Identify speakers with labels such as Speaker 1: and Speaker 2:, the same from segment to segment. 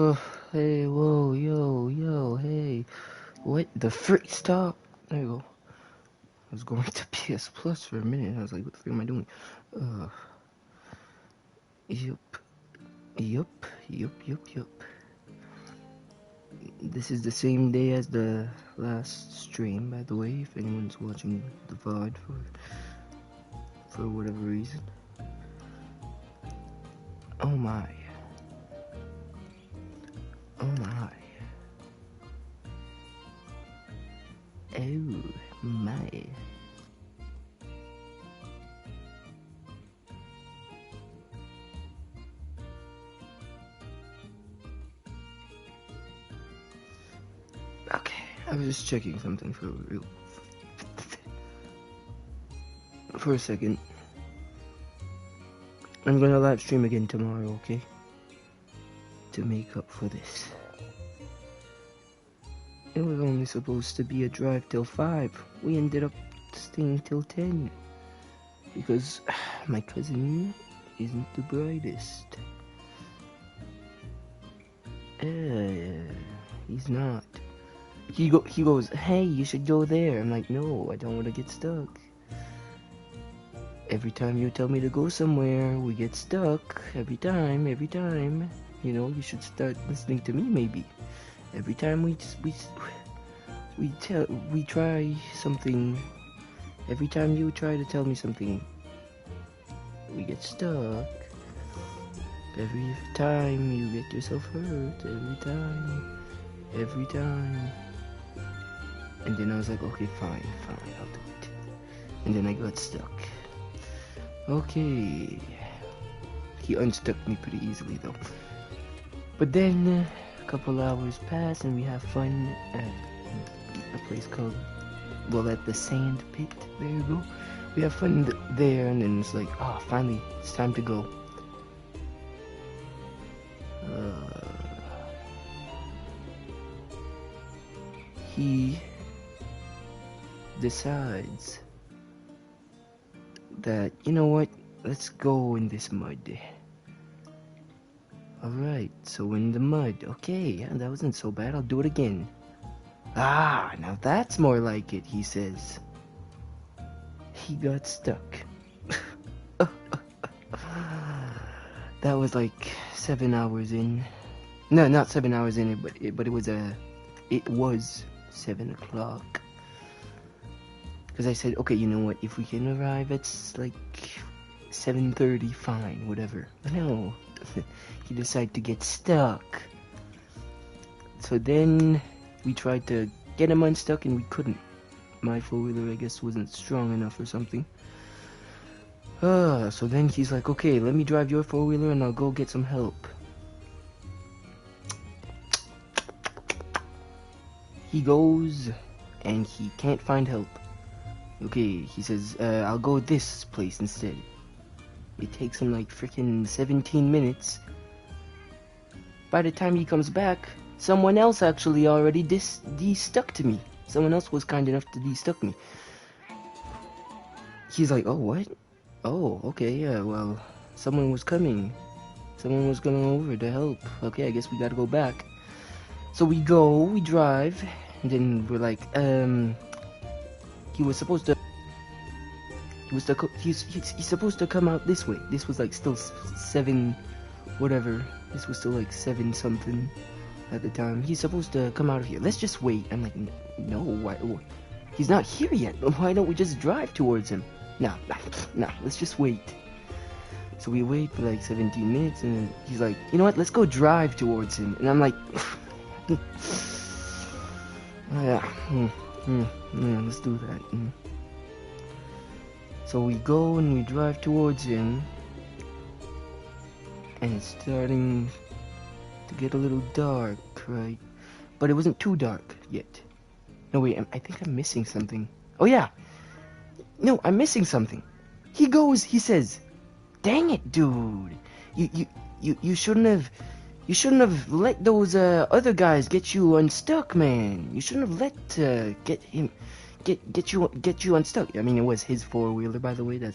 Speaker 1: Oh, hey, whoa, yo, hey. What the frick? Stop. There you go. I was going to PS Plus for a minute. I was like, what the frick am I doing? Uh, yup, yup. This is the same day as the last stream, by the way, if anyone's watching the VOD for whatever reason. Oh my. Oh my. Oh my. Okay, I was just checking something for a second. I'm gonna live stream again tomorrow, okay? To make up for this. It was only supposed to be a drive till 5. We ended up staying till 10. Because my cousin isn't the brightest. He's not. He goes, hey, you should go there. I'm like, no, I don't want to get stuck. Every time you tell me to go somewhere, we get stuck. Every time. You know, you should start listening to me, maybe. Every time we try something. Every time you try to tell me something, we get stuck. Every time you get yourself hurt. Every time. And then I was like, okay, fine, I'll do it. And then I got stuck. Okay. He unstuck me pretty easily though. But then a couple hours pass and we have fun at a place called, well, at the sand pit. There you go. We have fun there, and then it's like, oh, finally, it's time to go. He decides that, you know what, let's go in this mud. Alright, so in the mud. Okay, yeah, that wasn't so bad. I'll do it again. Ah, now that's more like it, he says. He got stuck. That was like 7 hours in. No, not 7 hours in, but it was 7 o'clock. Because I said, okay, you know what, if we can arrive at like 7:30, fine, whatever. But no, he decided to get stuck. So then we tried to get him unstuck and we couldn't. My four-wheeler, I guess, wasn't strong enough or something. So then he's like, okay, let me drive your four-wheeler and I'll go get some help. He goes and he can't find help. Okay, he says, I'll go this place instead. It takes him like freaking 17 minutes. By the time he comes back, someone else actually already de-stuck to me. Someone else was kind enough to de-stuck me. He's like, oh, what? Oh, okay, yeah, well, someone was coming. Someone was coming over to help. Okay, I guess we gotta go back. So we drive, and then we're like, he's supposed to come out this way. This was like still 7, whatever. This was still like 7 something at the time. He's supposed to come out of here. Let's just wait. I'm like, no, why? He's not here yet. Why don't we just drive towards him? Nah, let's just wait. So we wait for like 17 minutes, and he's like, you know what? Let's go drive towards him. And I'm like, yeah, let's do that. So we go and we drive towards him, and it's starting to get a little dark, right? But it wasn't too dark yet. No, wait, I think I'm missing something. Oh yeah! No, I'm missing something. He says, dang it, dude. You shouldn't have let those other guys get you unstuck, man. You shouldn't have let get you unstuck. I mean, it was his four-wheeler, by the way. I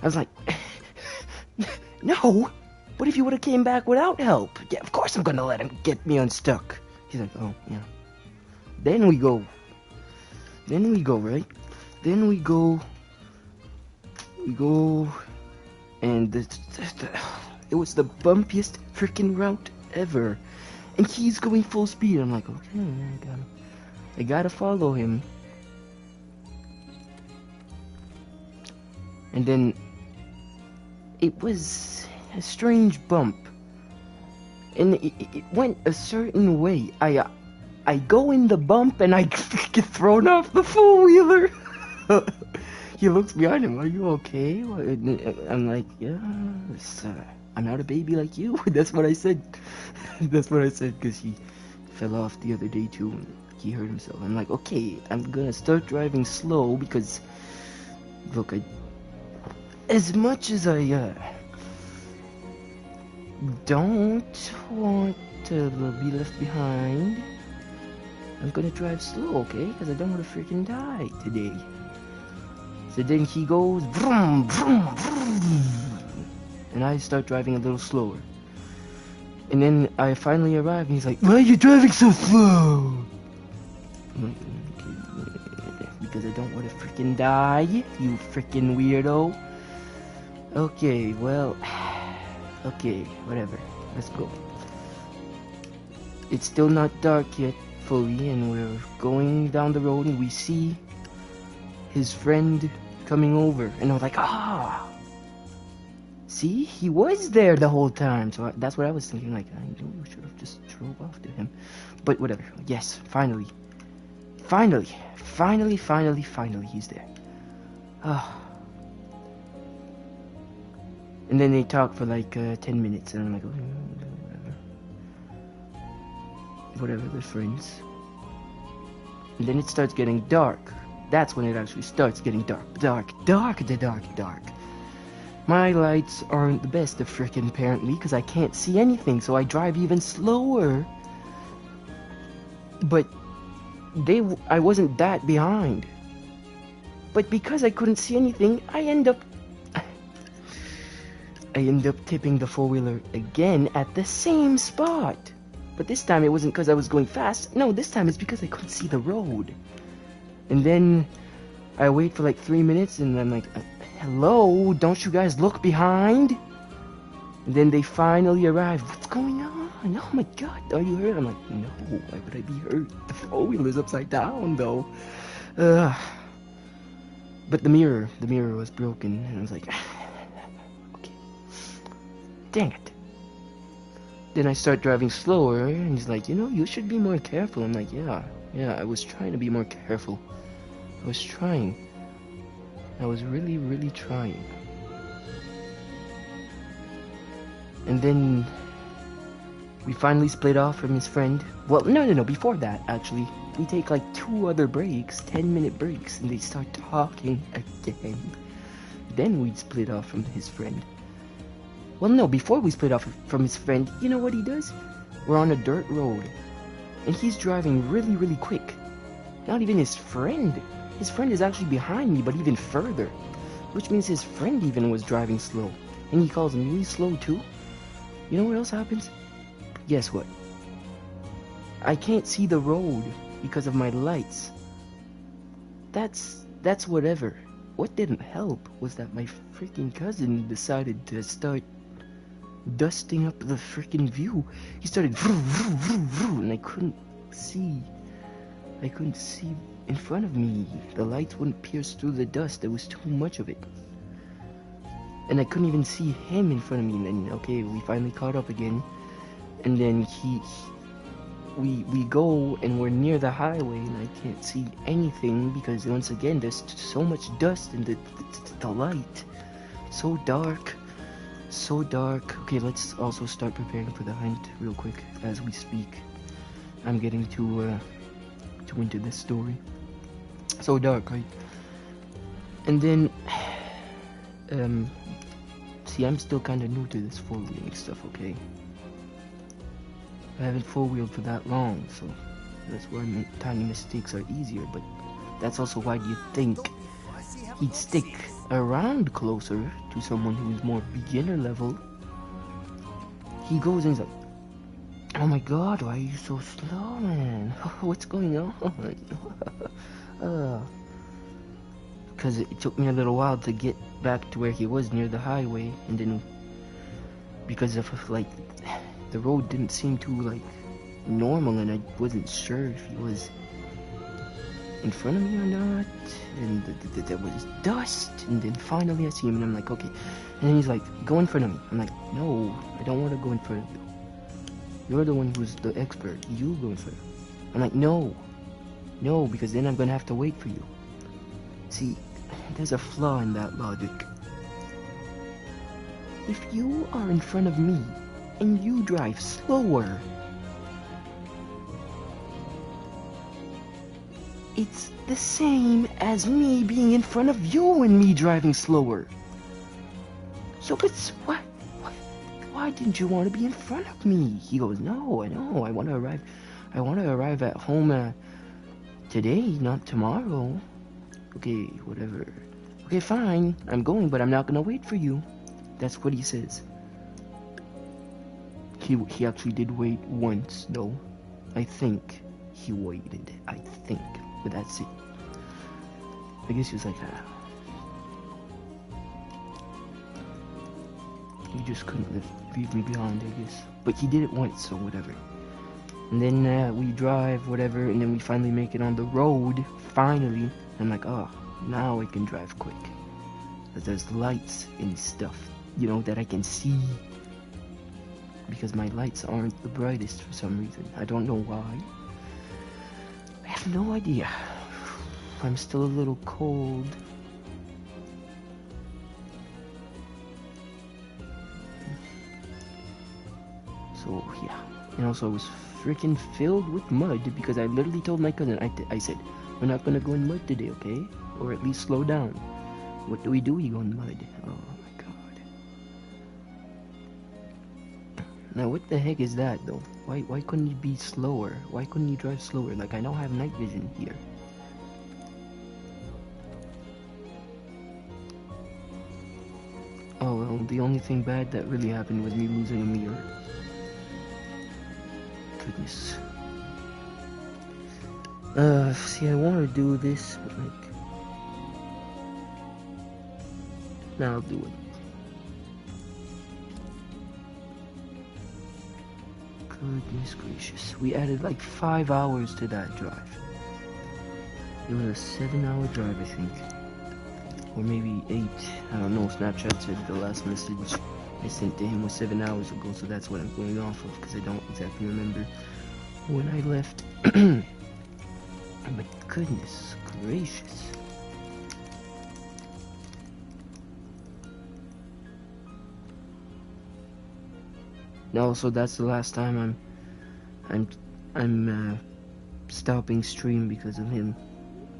Speaker 1: was like, no, What if you would have came back without help? Yeah, of course I'm gonna let him get me unstuck. He's like, oh, yeah. Then we go, right? Then we go, and it was the bumpiest freaking route ever. And he's going full speed. I'm like, okay, I gotta follow him. And then it was a strange bump, and it went a certain way. I go in the bump and I get thrown off the four-wheeler. He looks behind him. Are you okay? I'm like, yeah. I'm not a baby like you. That's what I said. That's what I said, because he fell off the other day too. He hurt himself. I'm like, okay, I'm gonna start driving slow because, look, as much as I don't want to be left behind, I'm gonna drive slow, okay? Because I don't want to freaking die today. So then he goes, vroom, vroom, vroom, and I start driving a little slower. And then I finally arrive, and he's like, why are you driving so slow? I'm like, okay, because I don't want to freaking die, you freaking weirdo. Okay, well, okay, whatever. Let's go. It's still not dark yet, fully, and we're going down the road, and we see his friend coming over, and I was like, ah, see, he was there the whole time. So that's what I was thinking, like, I knew we should have just drove after him, but whatever. Yes, finally, he's there. Ah. And then they talk for like 10 minutes, and I'm like, whatever, they're friends. And then it starts getting dark. That's when it actually starts getting dark. My lights aren't the best of frickin' apparently, because I can't see anything, so I drive even slower. But I wasn't that behind. But because I couldn't see anything, I end up tipping the four-wheeler again at the same spot. But this time it wasn't because I was going fast. No, this time it's because I couldn't see the road. And then I wait for like 3 minutes, and I'm like, hello, don't you guys look behind? And then they finally arrive. What's going on? Oh my god, are you hurt? I'm like, no, why would I be hurt? The four-wheeler's upside down though. But the mirror was broken, and I was like, okay, dang it. Then I start driving slower, and he's like, you should be more careful. I'm like, yeah, I was trying to be more careful. I was trying. I was really, really trying. And then we finally split off from his friend. Well, no, before that, actually. We take like 2 other breaks, 10-minute breaks, and they start talking again. Then we'd split off from his friend. Well, no, before we split off from his friend, you know what he does? We're on a dirt road, and he's driving really, really quick. Not even his friend. His friend is actually behind me, but even further. Which means his friend even was driving slow. And he calls me slow too. You know what else happens? Guess what? I can't see the road because of my lights. That's whatever. What didn't help was that my freaking cousin decided to start dusting up the freaking view. He started and I couldn't see in front of me. The lights wouldn't pierce through the dust. There was too much of it. And I couldn't even see him in front of me. And then, okay, we finally caught up again. And then we go, and we're near the highway, and I can't see anything because, once again, there's so much dust in the light. So dark. Okay, let's also start preparing for the hunt real quick as we speak. I'm getting too into this story. So dark, right? And then, see, I'm still kind of new to this four-wheeling stuff, okay? I haven't four-wheeled for that long, so that's why tiny mistakes are easier, but that's also why you think he'd stick around closer to someone who's more beginner level. he goes and he's like, oh my god, why are you so slow, man? What's going on? Because it took me a little while to get back to where he was near the highway, and then because of like the road didn't seem too like normal, and I wasn't sure if he was in front of me or not, and there was dust, and then finally I see him and I'm like, okay, and then he's like, go in front of me. I'm like, no, I don't want to go in front of you. You're the one who's the expert. You go in front. I'm like, no, because then I'm gonna have to wait for you. See, there's a flaw in that logic. If you are in front of me and you drive slower, it's the same as me being in front of you and me driving slower. So it's what? Why didn't you want to be in front of me? He goes, no, I know. I want to arrive at home today, not tomorrow. Okay, whatever. Okay, fine. I'm going, but I'm not gonna wait for you. That's what he says. He actually did wait once, though. I think he waited. I think, but that's it. I guess he was like, he just couldn't leave me behind, I guess. But he did it once, so whatever. And then we drive, whatever, and then we finally make it on the road, finally. I'm like, oh, now I can drive quick. But there's lights and stuff, you know, that I can see. Because my lights aren't the brightest for some reason. I don't know why. I have no idea. I'm still a little cold. So, yeah. And also, I was freaking filled with mud because I literally told my cousin, I said, we're not gonna go in mud today, okay? Or at least slow down. What do? We go in mud. Oh my god. Now, what the heck is that, though? Why couldn't you be slower? Why couldn't you drive slower? Like, I don't have night vision here. Oh, well, the only thing bad that really happened was me losing a mirror. Goodness. See, I want to do this, but like, now I'll do it. Goodness gracious. We added like 5 hours to that drive. It was a 7-hour drive, I think. Or maybe 8. I don't know. Snapchat said the last message I sent to him was 7 hours ago, so that's what I'm going off of, because I don't exactly remember when I left. But goodness gracious. No, so that's the last time I'm stopping stream because of him.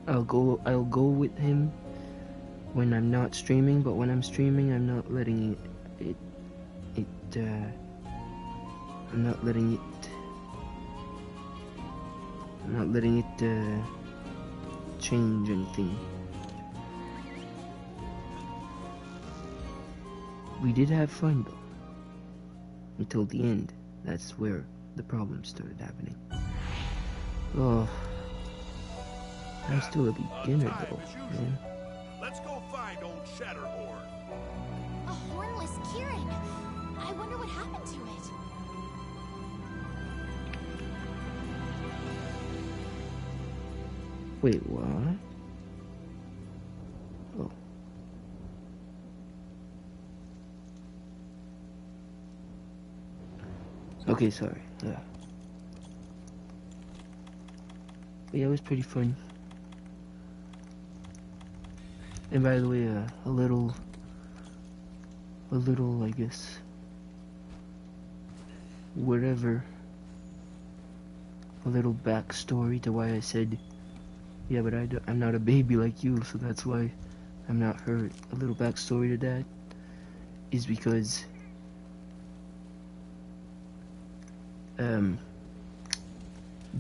Speaker 1: I'll go with him when I'm not streaming, but when I'm streaming, I'm not letting I'm not letting it change anything. We did have fun though. Until the end. That's where the problems started happening. Oh, I'm still a beginner though, man.
Speaker 2: Let's go find old Shatterhorn.
Speaker 3: A hornless Kieran. I wonder what happened to it.
Speaker 1: Wait, what? Oh. Okay, sorry. Yeah. But yeah, it was pretty fun. And by the way, a little, I guess, whatever, a little backstory to why I said, yeah, but I'm not a baby like you, so that's why I'm not hurt. A little backstory to that is because,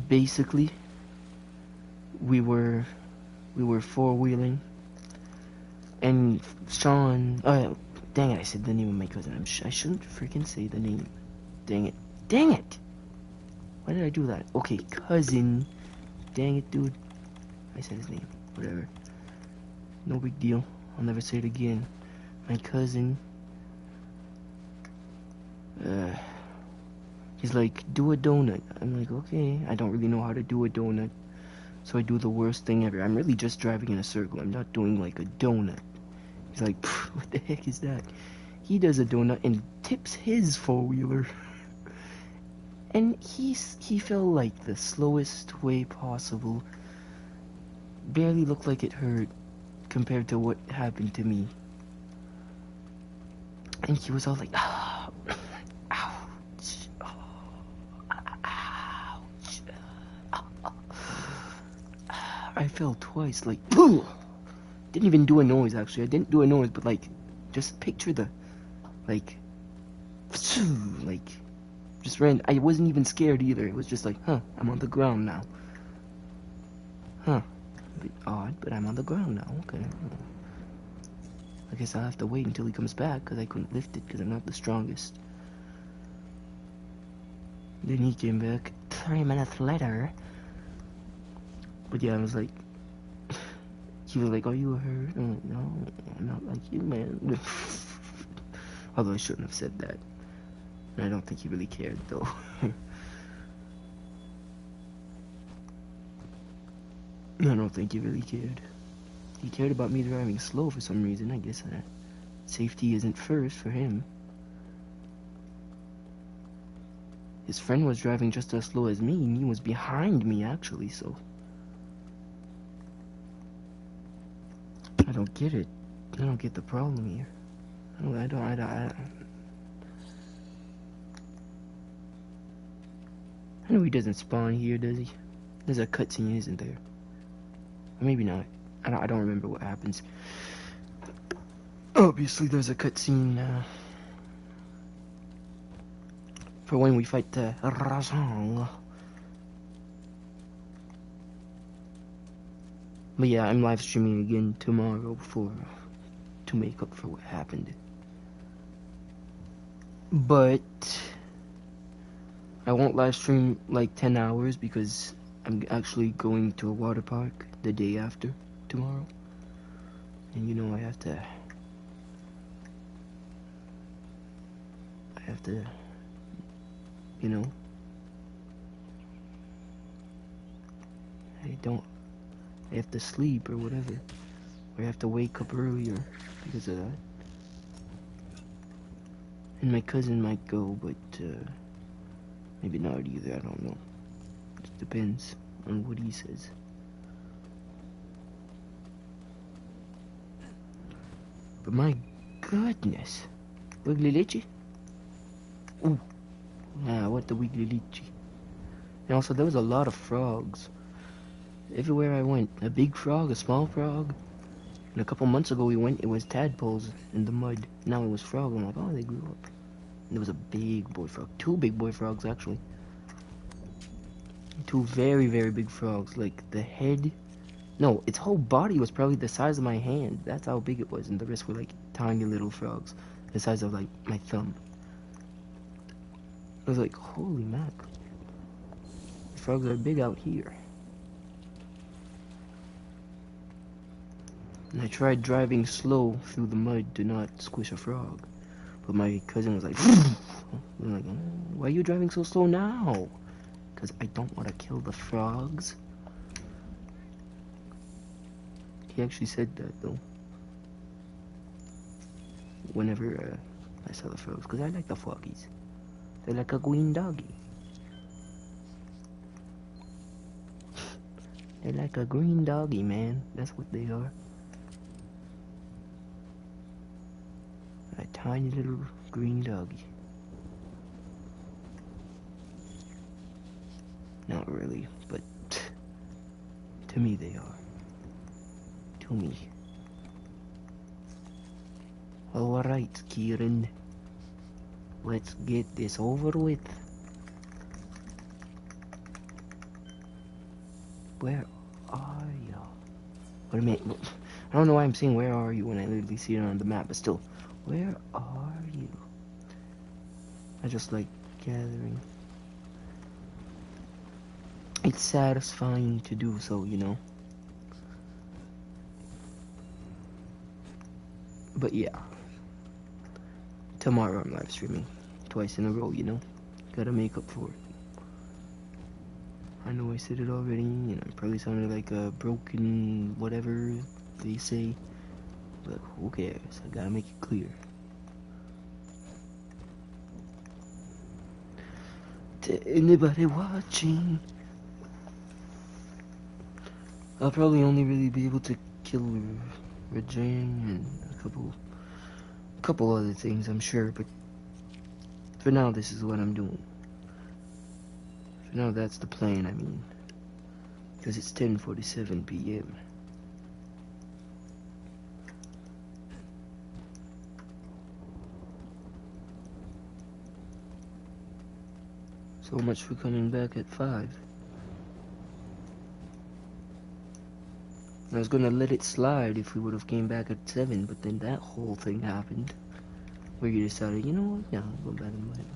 Speaker 1: basically, we were four-wheeling, and Sean, oh, dang it, I said the name of my cousin. I shouldn't freaking say the name. Dang it. Dang it! Why did I do that? Okay, cousin. Dang it, dude. I said his name. Whatever. No big deal. I'll never say it again. My cousin. He's like, do a donut. I'm like, okay. I don't really know how to do a donut. So I do the worst thing ever. I'm really just driving in a circle. I'm not doing like a donut. He's like, what the heck is that? He does a donut and tips his four-wheeler. And he fell like the slowest way possible. Barely looked like it hurt compared to what happened to me. And he was all like, ouch, ouch. I fell twice, like, didn't even do a noise, actually. I didn't do a noise, but, like, just picture the, like, just ran. I wasn't even scared either. It was just like, I'm on the ground now. A bit odd, but I'm on the ground now. Okay. I guess I'll have to wait until he comes back, because I couldn't lift it, because I'm not the strongest. Then he came back 3 minutes later. But yeah, I was like, he was like, are you hurt? I'm like, no, I'm not like you, man. Although I shouldn't have said that. I don't think he really cared, though. I don't think he really cared. He cared about me driving slow for some reason. I guess safety isn't first for him. His friend was driving just as slow as me, and he was behind me, actually, so... I don't get it. I don't get the problem here. I know he doesn't spawn here, does he? There's a cutscene, isn't there? Or maybe not. I don't remember what happens. Obviously, there's a cutscene for when we fight Razong. But yeah, I'm live streaming again tomorrow to make up for what happened. But I won't live stream like 10 hours because I'm actually going to a water park the day after tomorrow. And you know I have to you know, I have to sleep or whatever. Or I have to wake up earlier because of that. And my cousin might go, but maybe not either, I don't know. It depends on what he says. But my goodness. Wiggly Litchi? Ooh. Ah, what the Wiggly Litchi. And also, there was a lot of frogs. Everywhere I went. A big frog, a small frog. And a couple months ago we went, it was tadpoles in the mud. Now it was frog. I'm like, oh, they grew up. And there was a big boy frog. 2 big boy frogs, actually. 2 very, very big frogs. Like, the head... No, its whole body was probably the size of my hand. That's how big it was. And the rest were, like, tiny little frogs. The size of, like, my thumb. I was like, holy mac. The frogs are big out here. And I tried driving slow through the mud to not squish a frog. But my cousin was like, I'm like, why are you driving so slow now? Because I don't want to kill the frogs. He actually said that, though. Whenever I saw the frogs. Because I like the froggies. They're like a green doggy. They're like a green doggy, man. That's what they are. A tiny little green doggy. Not really, but to me they are. To me. Alright, Kieran. Let's get this over with. Where are you? What do you mean? I don't know why I'm saying where are you when I literally see it on the map, but still. Where are you? I just like gathering. It's satisfying to do so, you know. But yeah, tomorrow I'm live streaming twice in a row, you know. Gotta make up for it. I know I said it already, and I probably sounded like a broken whatever they say, but who cares? I gotta make it clear. To anybody watching, I'll probably only really be able to kill Rajang and a couple other things, I'm sure, but for now this is what I'm doing. For now that's the plan, I mean, because it's 10:47 p.m. So much for coming back at 5. I was gonna let it slide if we would have came back at 7, but then that whole thing happened. Where you decided, you know what, yeah, I'll go back and whatever.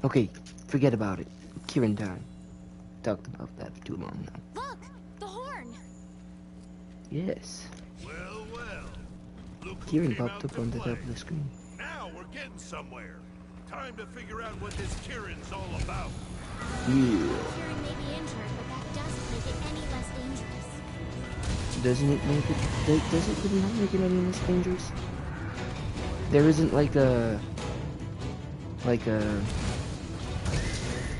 Speaker 1: Okay, forget about it. Kieran time. Talked about that for too long now.
Speaker 3: Look! The horn!
Speaker 1: Yes.
Speaker 2: Well, well. Look who
Speaker 1: Kieran
Speaker 2: came
Speaker 1: popped
Speaker 2: out
Speaker 1: up
Speaker 2: to
Speaker 1: on the
Speaker 2: play.
Speaker 1: top of the screen.
Speaker 2: Now we're getting somewhere. Time to figure out what this Kieran's all about.
Speaker 1: Yeah.
Speaker 3: Kieran may be injured, but that doesn't make it any less dangerous.
Speaker 1: Doesn't it make it, does it really not make it any less dangerous? There isn't like a,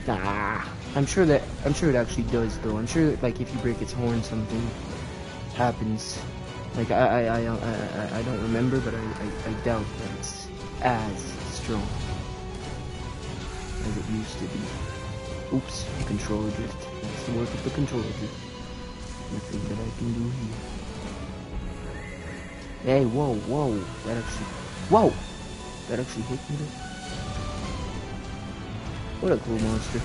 Speaker 1: nah, I'm sure it actually does though. I'm sure like if you break its horn something happens. Like I don't remember, but I doubt that it's as strong as it used to be. Oops, controller drift. That's the work of the controller drift. Nothing that I can do here. Hey, whoa, that actually hit me there. What a cool monster.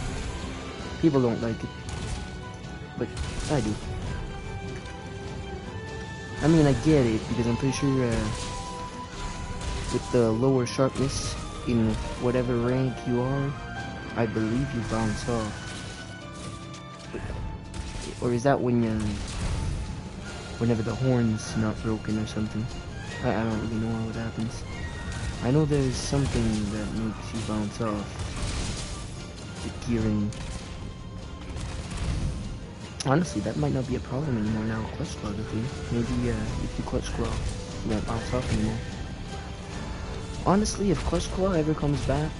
Speaker 1: People don't like it, but I do. I mean, I get it, because I'm pretty sure with the lower sharpness in whatever rank you are, I believe you bounce off. Or is that when whenever the horn's not broken or something? I don't really know how it happens. I know there's something that makes you bounce off. The gearing. Honestly, that might not be a problem anymore now. Clutch claw, the thing. Maybe if you clutch claw, you won't bounce off anymore. Honestly, if clutch claw ever comes back,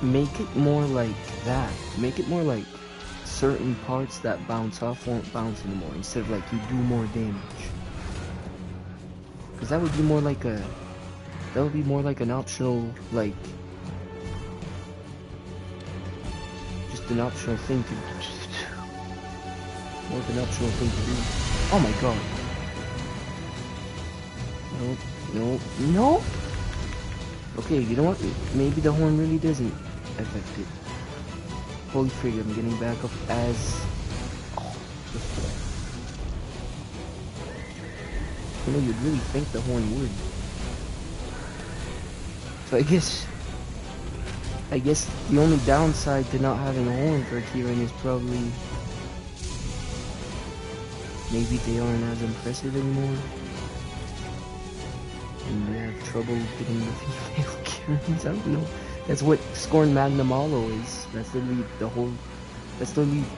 Speaker 1: make it more like that. Make it more like certain parts that bounce off won't bounce anymore, instead of like you do more damage. Because that would be more like an optional, like, just an optional thing to, more of an optional thing to do. Oh my god. No. Okay, you know what? Maybe the horn really doesn't affect it. Holy frig, I'm getting back up as... Oh, you know, you'd really think the horn would. So I guess the only downside to not having a horn for Kieran is probably maybe they aren't as impressive anymore. And they have trouble getting the female Kierans. I don't know. That's what Scorn Magnamalo is. That's literally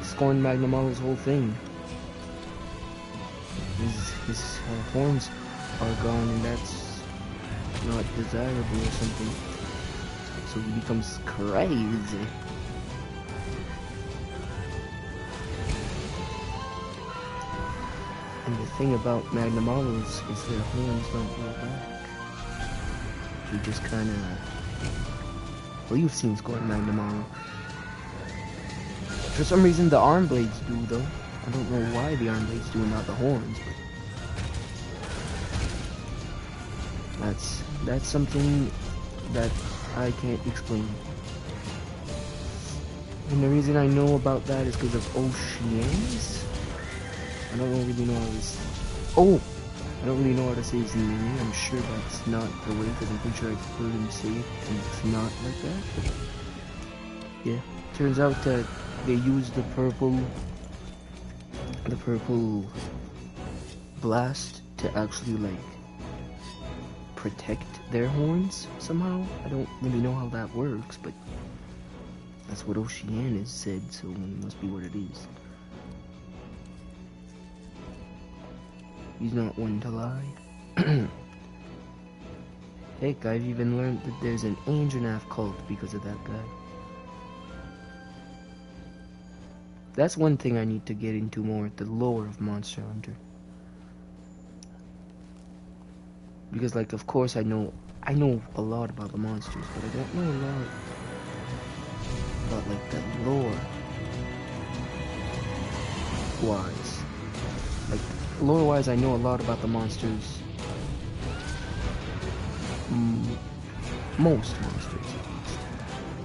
Speaker 1: Scorn Magnamalo's whole thing. His horns are gone, and that's not desirable or something. So he becomes crazy. And the thing about Magnamalos is their horns don't grow back. They just kinda... Well, you've seen Scorn Magnamalo. For some reason the arm blades do though. I don't know why the arm blades do and not the horns, but that's something that I can't explain. And the reason I know about that is because of Oceans. I don't really know how this... Oh! I don't really know how to say his name. I'm sure that's not the way, because I'm pretty sure I've heard him say it, and it's not like that. But yeah, turns out that they use the purple blast to actually like protect their horns somehow. I don't really know how that works, but that's what Oceanus said, so it must be what it is. He's not one to lie. Heck, I've even learned that there's an Anjanath cult because of that guy. That's one thing I need to get into more, the lore of Monster Hunter. Because, like, of course I know a lot about the monsters, but I don't know a lot about, like, the lore wise. Like, lore wise, I know a lot about the monsters. Most monsters, at least.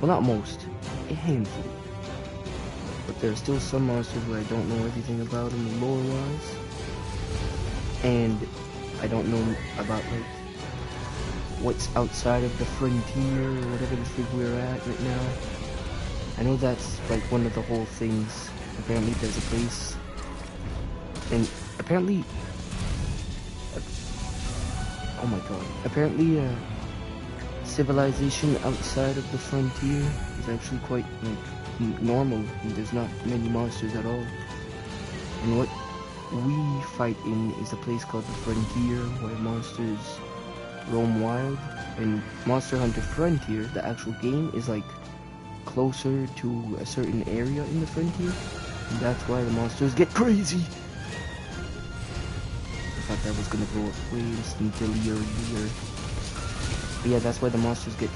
Speaker 1: Well, not most, a handful. But there are still some monsters where I don't know everything about them lore wise. And I don't know about, like, what's outside of the frontier or whatever the frig we're at right now. I know that's like one of the whole things. Apparently there's a place, and apparently, oh my god, apparently civilization outside of the frontier is actually quite like normal, and there's not many monsters at all. And what we fight in is a place called the Frontier, where monsters roam wild. And Monster Hunter Frontier, the actual game, is like closer to a certain area in the Frontier, and that's why the monsters get crazy. I thought that was gonna go up way instantly earlier. But yeah, that's why the monsters get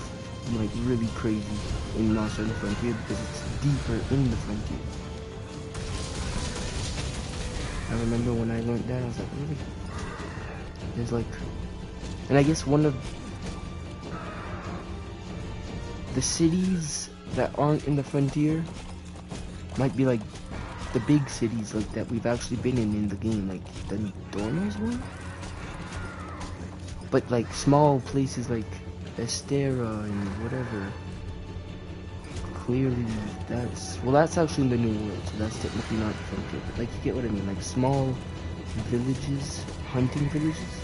Speaker 1: like really crazy in Monster Hunter Frontier, because it's deeper in the Frontier. I remember when I learned that, I was like, really? There's like, and I guess one of the cities that aren't in the Frontier might be like the big cities like that we've actually been in the game, like the Dorno's one. But like small places like Estera and whatever, clearly that's actually in the New World, so that's technically not the Frontier. But like, you get what I mean, like small villages, hunting villages.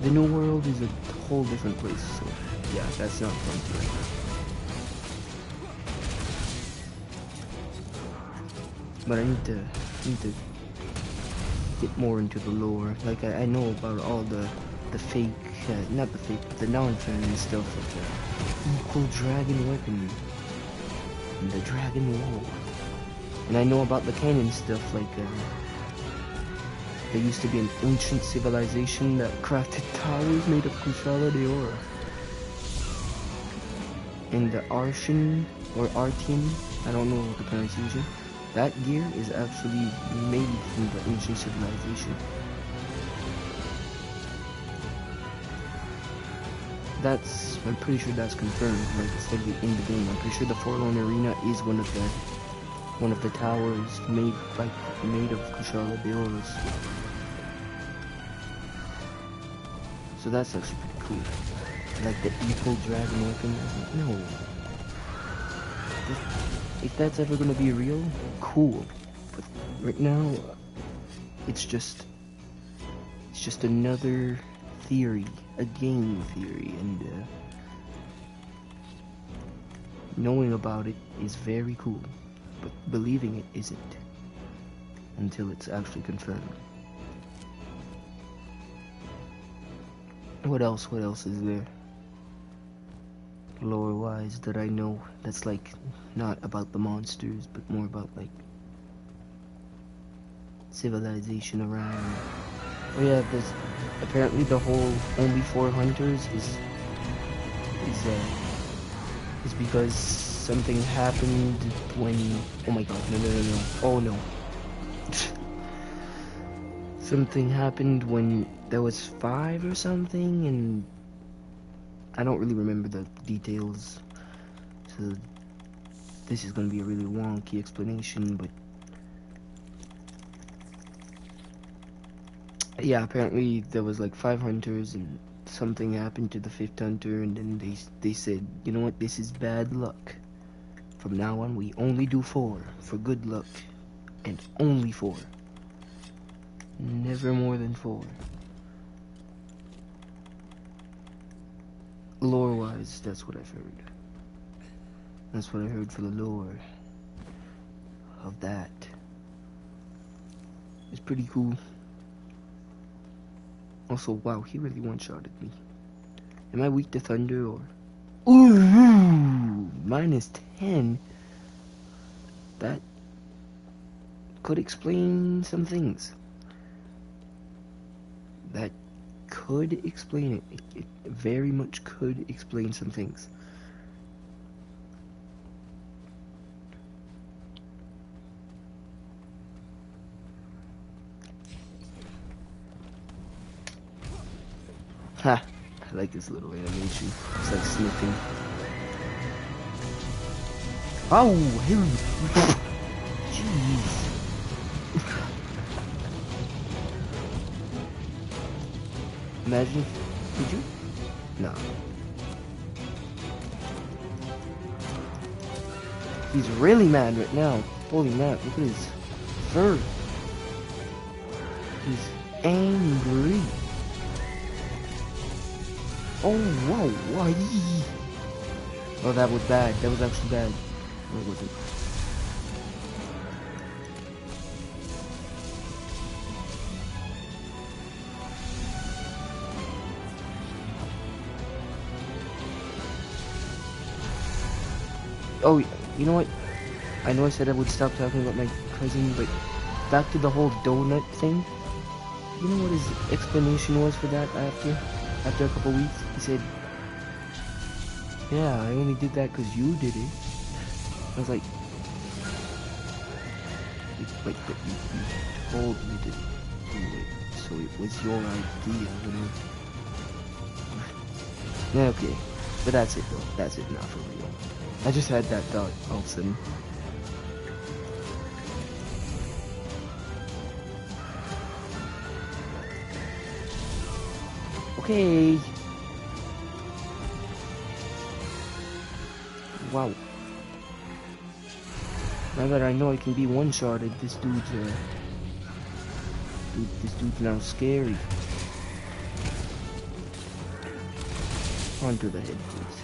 Speaker 1: The New World is a whole different place, so yeah, that's not Frontier. But I need to get more into the lore. Like, I know about all the fake, not the fake, but the non-canon stuff, like the equal dragon weapon and the dragon wall. And I know about the canon stuff, like there used to be an ancient civilization that crafted towers made of Kushala Deora. And the Arshan, or Artian, I don't know the pronunciation, that gear is actually made from the ancient civilization. I'm pretty sure that's confirmed, like it's like in the game. I'm pretty sure the Forlorn Arena is one of the towers made of Kushala Deoras. So that's actually pretty cool. Like the equal dragon weapon. No. If that's ever gonna be real, cool. But right now, it's just another theory, a game theory, and knowing about it is very cool, but believing it isn't until it's actually confirmed. What else is there lore wise that I know that's like not about the monsters but more about like civilization around? Oh yeah, there's apparently the whole only 4 hunters is because something happened when, oh my god, no, oh no. Something happened when there was 5 or something, and I don't really remember the details, so this is gonna be a really wonky explanation, but Yeah, apparently there was like 5 hunters and something happened to the fifth hunter, and then they said, you know what, this is bad luck. From now on, we only do 4 for good luck, and only 4. Never more than 4. Lore-wise, that's what I've heard. That's what I heard for the lore of that. It's pretty cool. Also, wow, he really one-shotted me. Am I weak to thunder or... Ooh, -10. That could explain some things. That could explain it. It very much could explain some things. Ha! I like this little animation. It's like sniffing. Oh, hell! Jeez. Imagine. Did you? No. He's really mad right now. Holy man, look at his fur. He's angry. Oh, whoa, why? Oh, that was bad. That was actually bad. No, it wasn't. Oh, you know what? I know I said I would stop talking about my cousin, but back to the whole donut thing. You know what his explanation was for that after a couple weeks? He said, yeah, I only did that because you did it. I was like, but you told me to do it, so it was your idea, Yeah, okay. But that's it though. That's it, not for real. I just had that thought all of a sudden. Okay. Wow. Now that I know I can be one-shotted, this dude's now scary. Onto the head, please.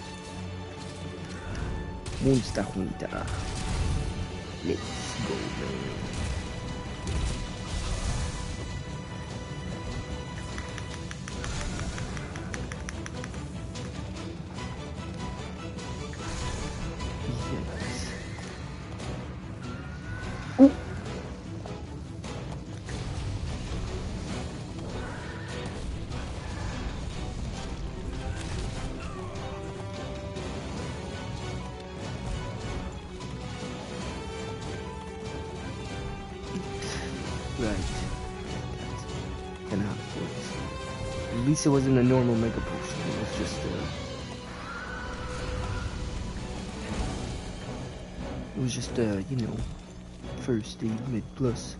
Speaker 1: Monster Hunter. Let's go, man. Yes. Ooh. Right. Can have it. At least it wasn't a normal mega potion. It was just you know, first aid mid plus.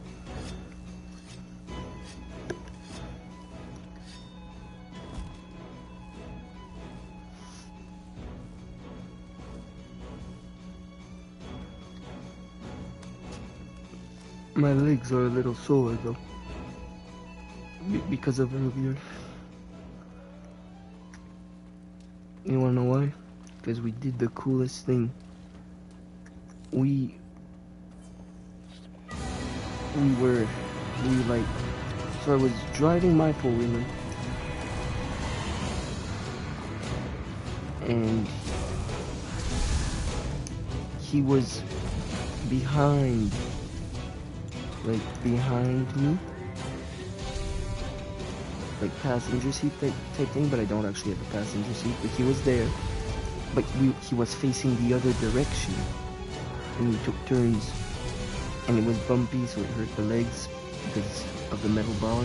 Speaker 1: My legs are a little sore though, because of earlier. You wanna know why? Because we did the coolest thing. We so I was driving my four-wheeler, and he was behind me, like passenger seat type thing, but I don't actually have a passenger seat, but he was there, but he was facing the other direction, and we took turns, and it was bumpy, so it hurt the legs because of the metal bar,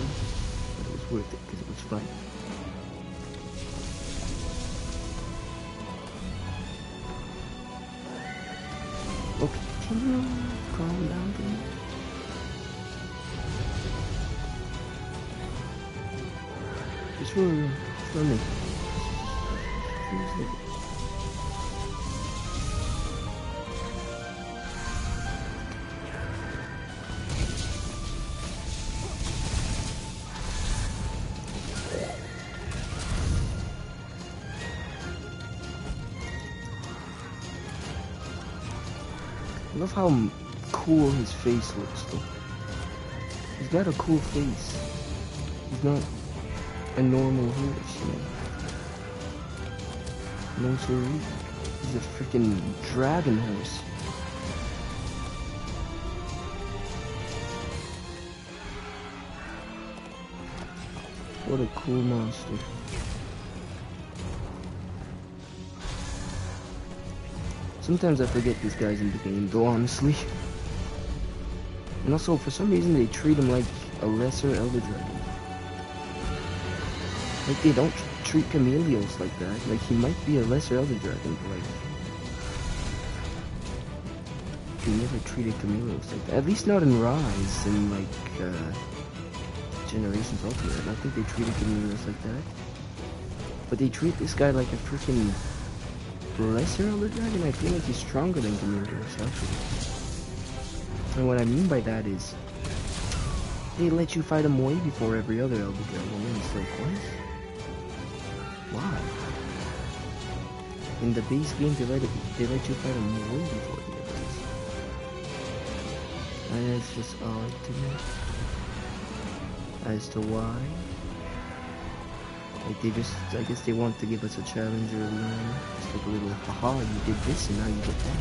Speaker 1: but it was worth it because it was fun. Okay, can you calm down, please? for me. I love how cool his face looks though. He's got a cool face. He's not a normal horse, you know. No siree. He's a freaking dragon horse. What a cool monster. Sometimes I forget these guys in the game, though, honestly. And also, for some reason, they treat him like a lesser Elder Dragon. Like, they don't treat Chameleos like that. Like, he might be a lesser Elder Dragon, but, like... They never treated Chameleos like that. At least not in Rise, and, like, Generations Ultimate. I don't think they treated Chameleos like that. But they treat this guy like a freaking... lesser Elder Dragon. I feel like he's stronger than Chameleos, actually. And what I mean by that is, they let you fight him way before every other Elder Dragon, and it's like, what? Why? In the base game, they let you fight him way before the others. And it's just odd to me as to why. Like, they just, I guess they want to give us a challenge early on. Just like a little, haha, you did this and now you get that.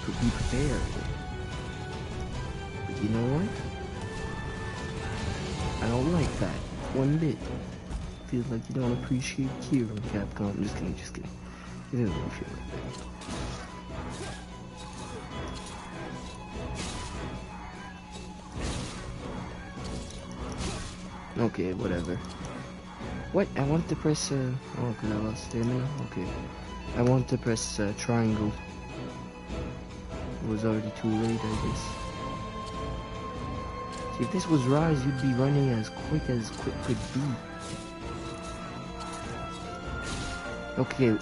Speaker 1: But be prepared. But you know what? I don't like that. One bit. Feels like you don't appreciate Kieran, Capcom. I'm just kidding. You don't really feel like that. Okay, whatever. What? I want to press, oh, okay, I lost stamina? Okay. I want to press, triangle. It was already too late, I guess. See, if this was Rise, you'd be running as quick could be. Okay.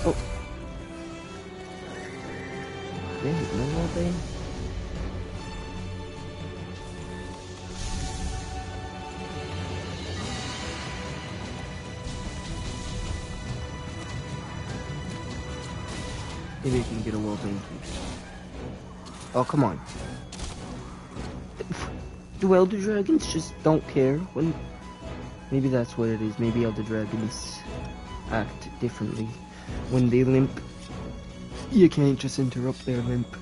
Speaker 1: Oh. Dang it, no more thing. Maybe I can get a wall bank. Oh, come on. Do Elder Dragons just don't care when... Maybe that's what it is. Maybe Elder Dragons act differently. When they limp, you can't just interrupt their limp.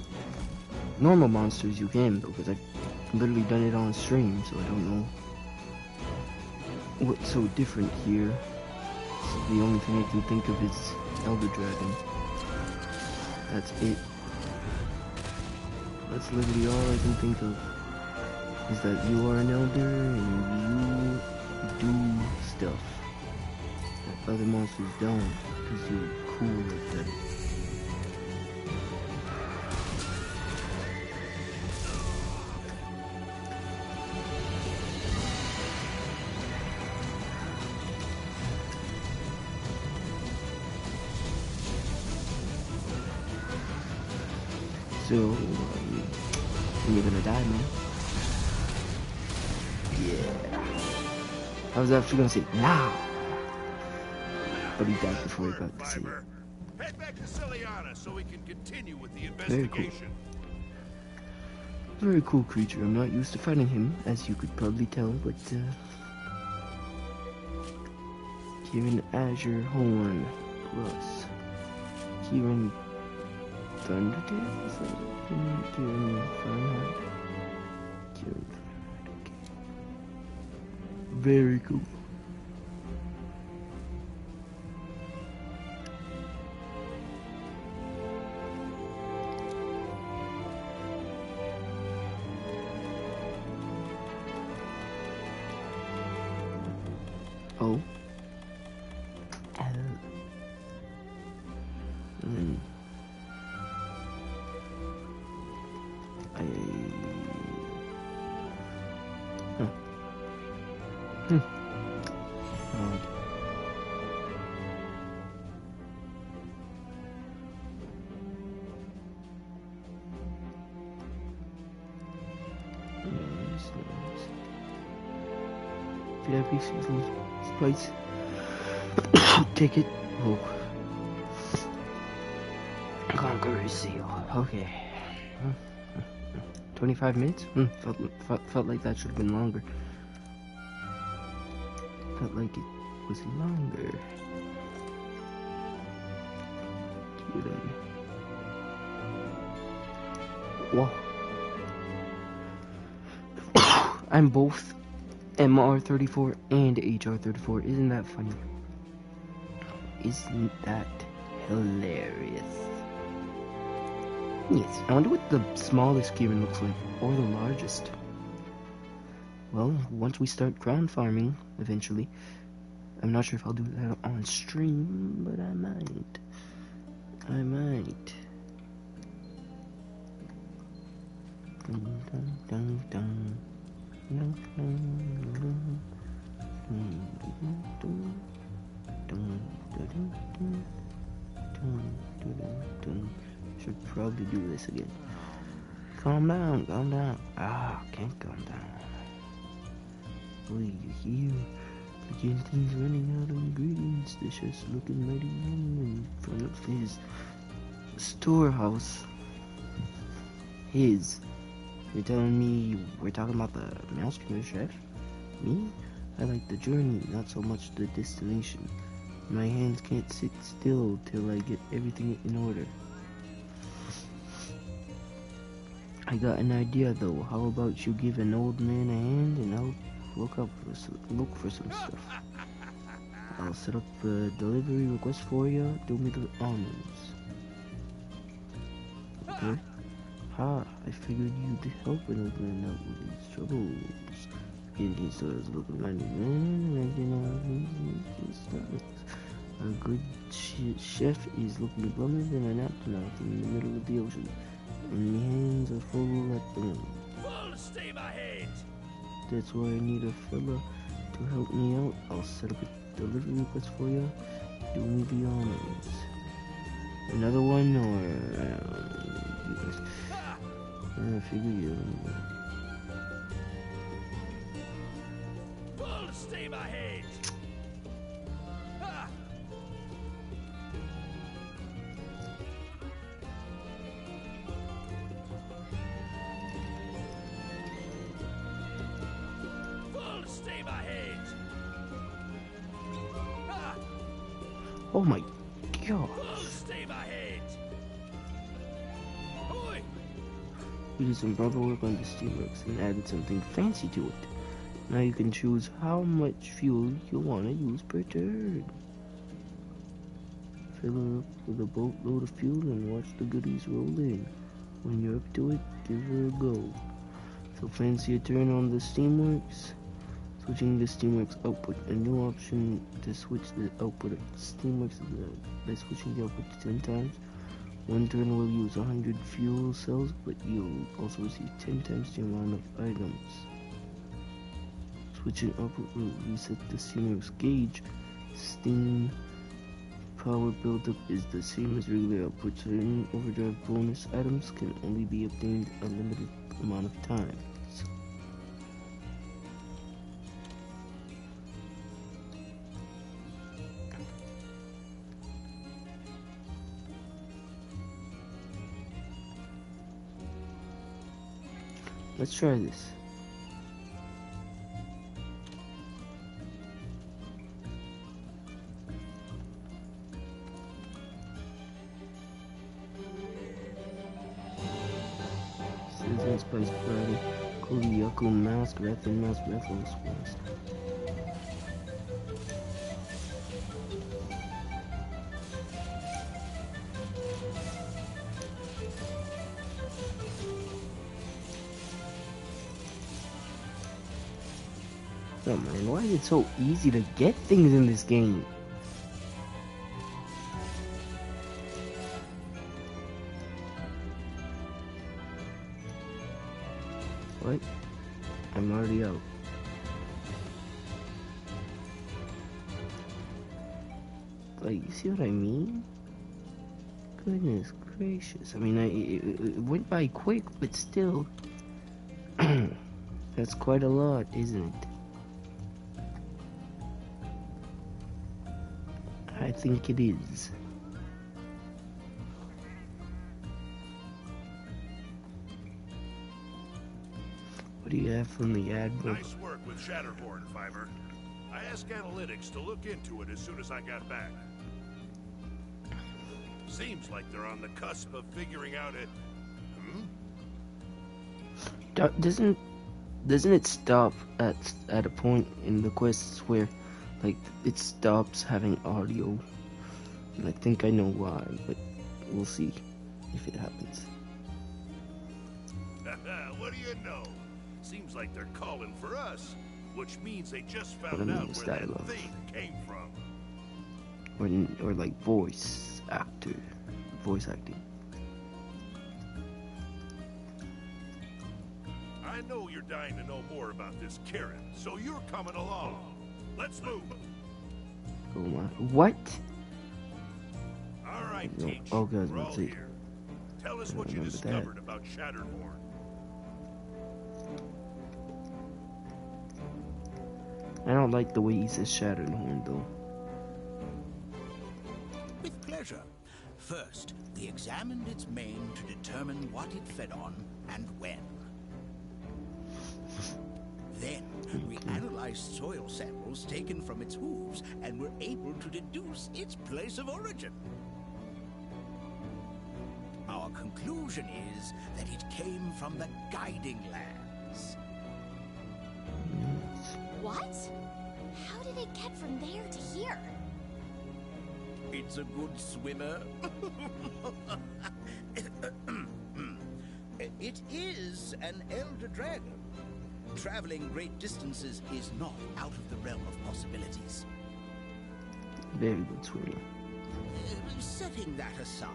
Speaker 1: Normal monsters you can, though, because I've literally done it on stream, so I don't know what's so different here. So the only thing I can think of is Elder Dragon. That's it. That's literally all I can think of. Is that you are an elder and you do stuff that other monsters don't, because you're cool like that. So, you're gonna die, man. Yeah. I was actually gonna say, now! But he died before he got to see it.
Speaker 2: Head back to Ciliana so we can continue with the
Speaker 1: Very cool.
Speaker 2: investigation.
Speaker 1: Very cool creature. I'm not used to fighting him, as you could probably tell, but, Kieran Azure Horn plus Kieran Thundertail? Is that Kieran Fahrenheit? Kieran Fahrenheit, okay. Very cool. VIP season spice ticket. Oh. Conqueror's seal. Okay. 25 minutes? Felt like that should have been longer. Felt like it was longer. Whoa. I'm both MR34 and HR34. Isn't that funny? Isn't that hilarious? Yes, I wonder what the smallest Kieran looks like, or the largest. Well, once we start ground farming, eventually. I'm not sure if I'll do that on stream, but I might. I might. Dun, dun, dun, dun. Dun, dun, dun. Dun, dun, dun. Dun, dun, dun. Dun, dun, dun, dun. Should probably do this again. Calm down, calm down. Can't calm down. Will you hear? Things running out of ingredients. The chef's looking mighty young in front of his storehouse. His. You're telling me we're talking about the master chef? Me? I like the journey, not so much the destination. My hands can't sit still till I get everything in order. I got an idea though. How about you give an old man a hand and I'll look for some stuff. I'll set up a delivery request for you. Do me the honors. Okay. I figured you'd help an old man out with his troubles. Getting stores looking like a good chef is looking glummer than an astronaut in the middle of the ocean. And my hands are full at the moment.
Speaker 2: Full steam ahead!
Speaker 1: That's why I need a fella to help me out. I'll set up a delivery request for you. Do me the honors. Another one, or I figure you.
Speaker 2: Full steam ahead! Full steam ahead!
Speaker 1: Oh my gosh.
Speaker 2: Full steam ahead! Oi!
Speaker 1: We did some proper work on the steelworks and added something fancy to it. Now you can choose how much fuel you want to use per turn. Fill her up with a boatload of fuel and watch the goodies roll in. When you're up to it, give her a go. So fancy a turn on the steamworks. Switching the steamworks output. A new option to switch the output of steamworks by switching the output to 10 times. One turn will use 100 fuel cells, but you'll also receive 10 times the amount of items. Switching output will reset the steamworks gauge. Steam power buildup is the same as regular output. Certain overdrive bonus items can only be obtained a limited amount of times. Let's try this. Sizzling spice platter, Kodiaku mask, Rathan mask, Rathalos mask. Oh man, why is it so easy to get things in this game? What? I'm already out. Like, you see what I mean? Goodness gracious. I mean, it went by quick, but still. That's quite a lot, isn't it? I think it is. What do you have from the Admiral?
Speaker 2: Nice work with Shatterhorn, Fiver. I asked analytics to look into it as soon as I got back. Seems like they're on the cusp of figuring out it.
Speaker 1: Doesn't it stop at a point in the quests where, like, it stops having audio? And I think I know why, but we'll see if it happens.
Speaker 2: What do you know? Seems like they're calling for us, which means they just
Speaker 1: What I
Speaker 2: found
Speaker 1: mean
Speaker 2: out
Speaker 1: is
Speaker 2: where that
Speaker 1: dialogue.
Speaker 2: thing came from.
Speaker 1: Or like voice acting.
Speaker 2: I know you're dying to know more about this Kieran, so you're coming along. Let's move.
Speaker 1: Oh my! What?
Speaker 2: All right,
Speaker 1: No.
Speaker 2: Teach.
Speaker 1: Oh, guys,
Speaker 2: We're all
Speaker 1: let's see.
Speaker 2: here. Tell us
Speaker 1: I
Speaker 2: what you
Speaker 1: remember that.
Speaker 2: discovered about Shatterhorn.
Speaker 1: I don't like the way he says Shatterhorn though.
Speaker 4: With pleasure. First, we examined its mane to determine what it fed on and when. Then, we analyzed soil samples taken from its hooves and were able to deduce its place of origin. Our conclusion is that it came from the Guiding Lands.
Speaker 3: What? How did it get from there to here?
Speaker 4: It's a good swimmer. It is an elder dragon. Traveling great distances is not out of the realm of possibilities.
Speaker 1: Very good swimmer.
Speaker 4: Setting that aside,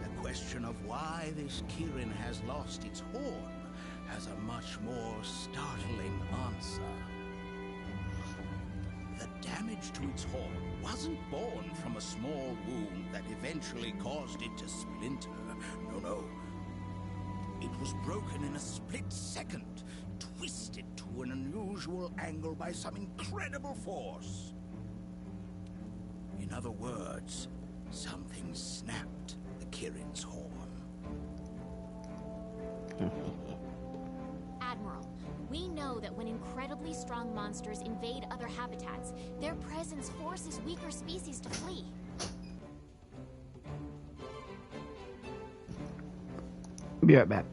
Speaker 4: the question of why this Kieran has lost its horn has a much more startling answer. The damage to its horn wasn't born from a small wound that eventually caused it to splinter. No. It was broken in a split second, twisted to an unusual angle by some incredible force. In other words, something snapped the Kieran's horn.
Speaker 3: Admiral, we know that when incredibly strong monsters invade other habitats, their presence forces weaker species to flee.
Speaker 1: Be right back.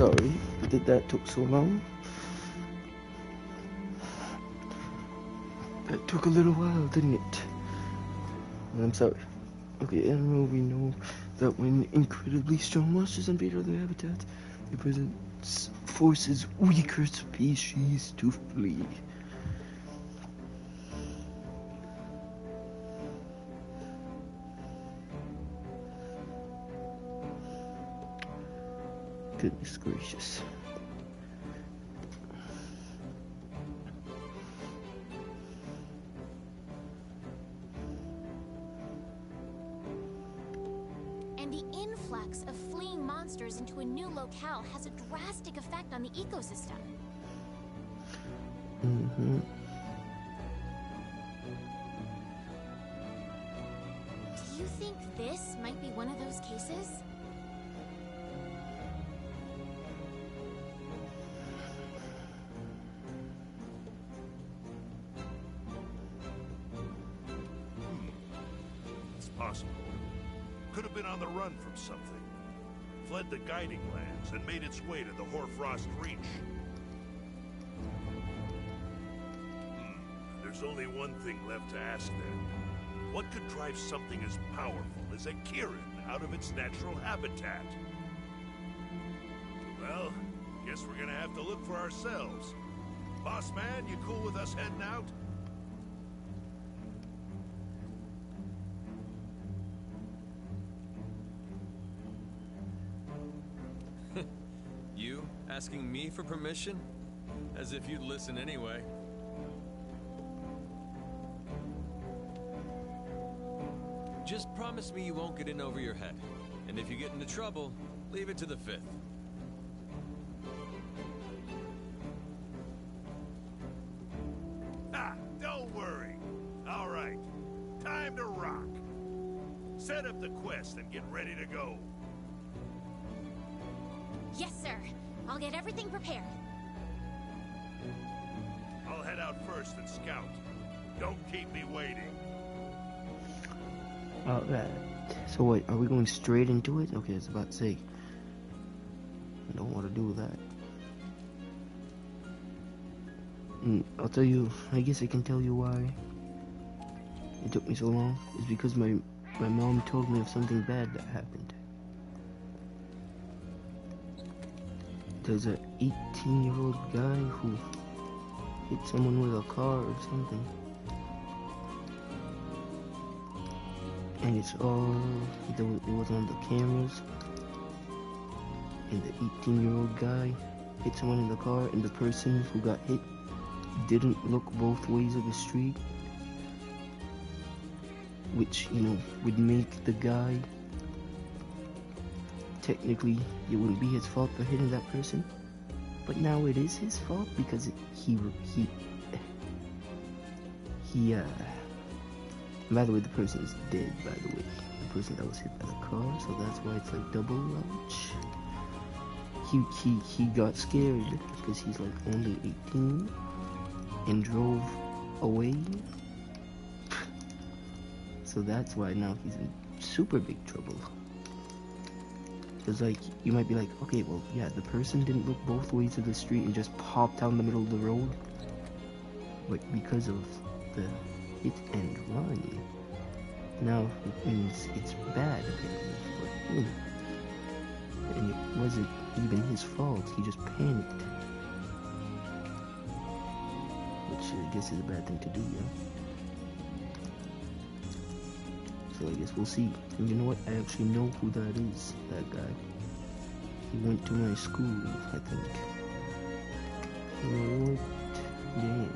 Speaker 1: sorry that took so long. That took a little while, didn't it? I'm sorry. Okay, Admiral, we know that when incredibly strong monsters invade other habitats, their presence forces weaker species to flee. Goodness gracious.
Speaker 3: And the influx of fleeing monsters into a new locale has a drastic effect on the ecosystem.
Speaker 1: Mm-hmm.
Speaker 3: Do you think this might be one of those cases?
Speaker 2: It's possible. Could have been on the run from something. Fled the guiding lands and made its way to the Hoarfrost Reach. There's only one thing left to ask then. What could drive something as powerful as a Kirin out of its natural habitat? Well, guess we're gonna have to look for ourselves. Boss man, you cool with us heading out?
Speaker 5: You asking me for permission? As if you'd listen anyway. Just promise me you won't get in over your head. And if you get into trouble, leave it to the 5th.
Speaker 2: Ah, don't worry. All right, time to rock. Set up the quest and get ready to go.
Speaker 3: Yes, sir. I'll get everything prepared.
Speaker 2: I'll head out first and scout. Don't keep me waiting.
Speaker 1: Alright. So wait, are we going straight into it? Okay, I was about to say. I don't want to do that. I'll tell you, I guess I can tell you why it took me so long. It's because my mom told me of something bad that happened. There's an 18-year-old guy who hit someone with a car or something. And it's all, it was on the cameras. And the 18-year-old guy hit someone in the car, and the person who got hit didn't look both ways of the street. Which, you know, would make the guy, technically, it wouldn't be his fault for hitting that person. But now it is his fault because by the way, the person is dead, by the way. The person that was hit by the car, so that's why it's like double ouch. He got scared because he's like only 18 and drove away. So that's why now he's in super big trouble. Because like, you might be like, okay, well, yeah, the person didn't look both ways of the street and just popped down the middle of the road. But because of the hit and run, now it means it's bad apparently. And it wasn't even his fault, he just panicked. Which I guess is a bad thing to do, yeah. So I guess we'll see. And you know what? I actually know who that is, that guy. He went to my school, I think. You know what? Damn.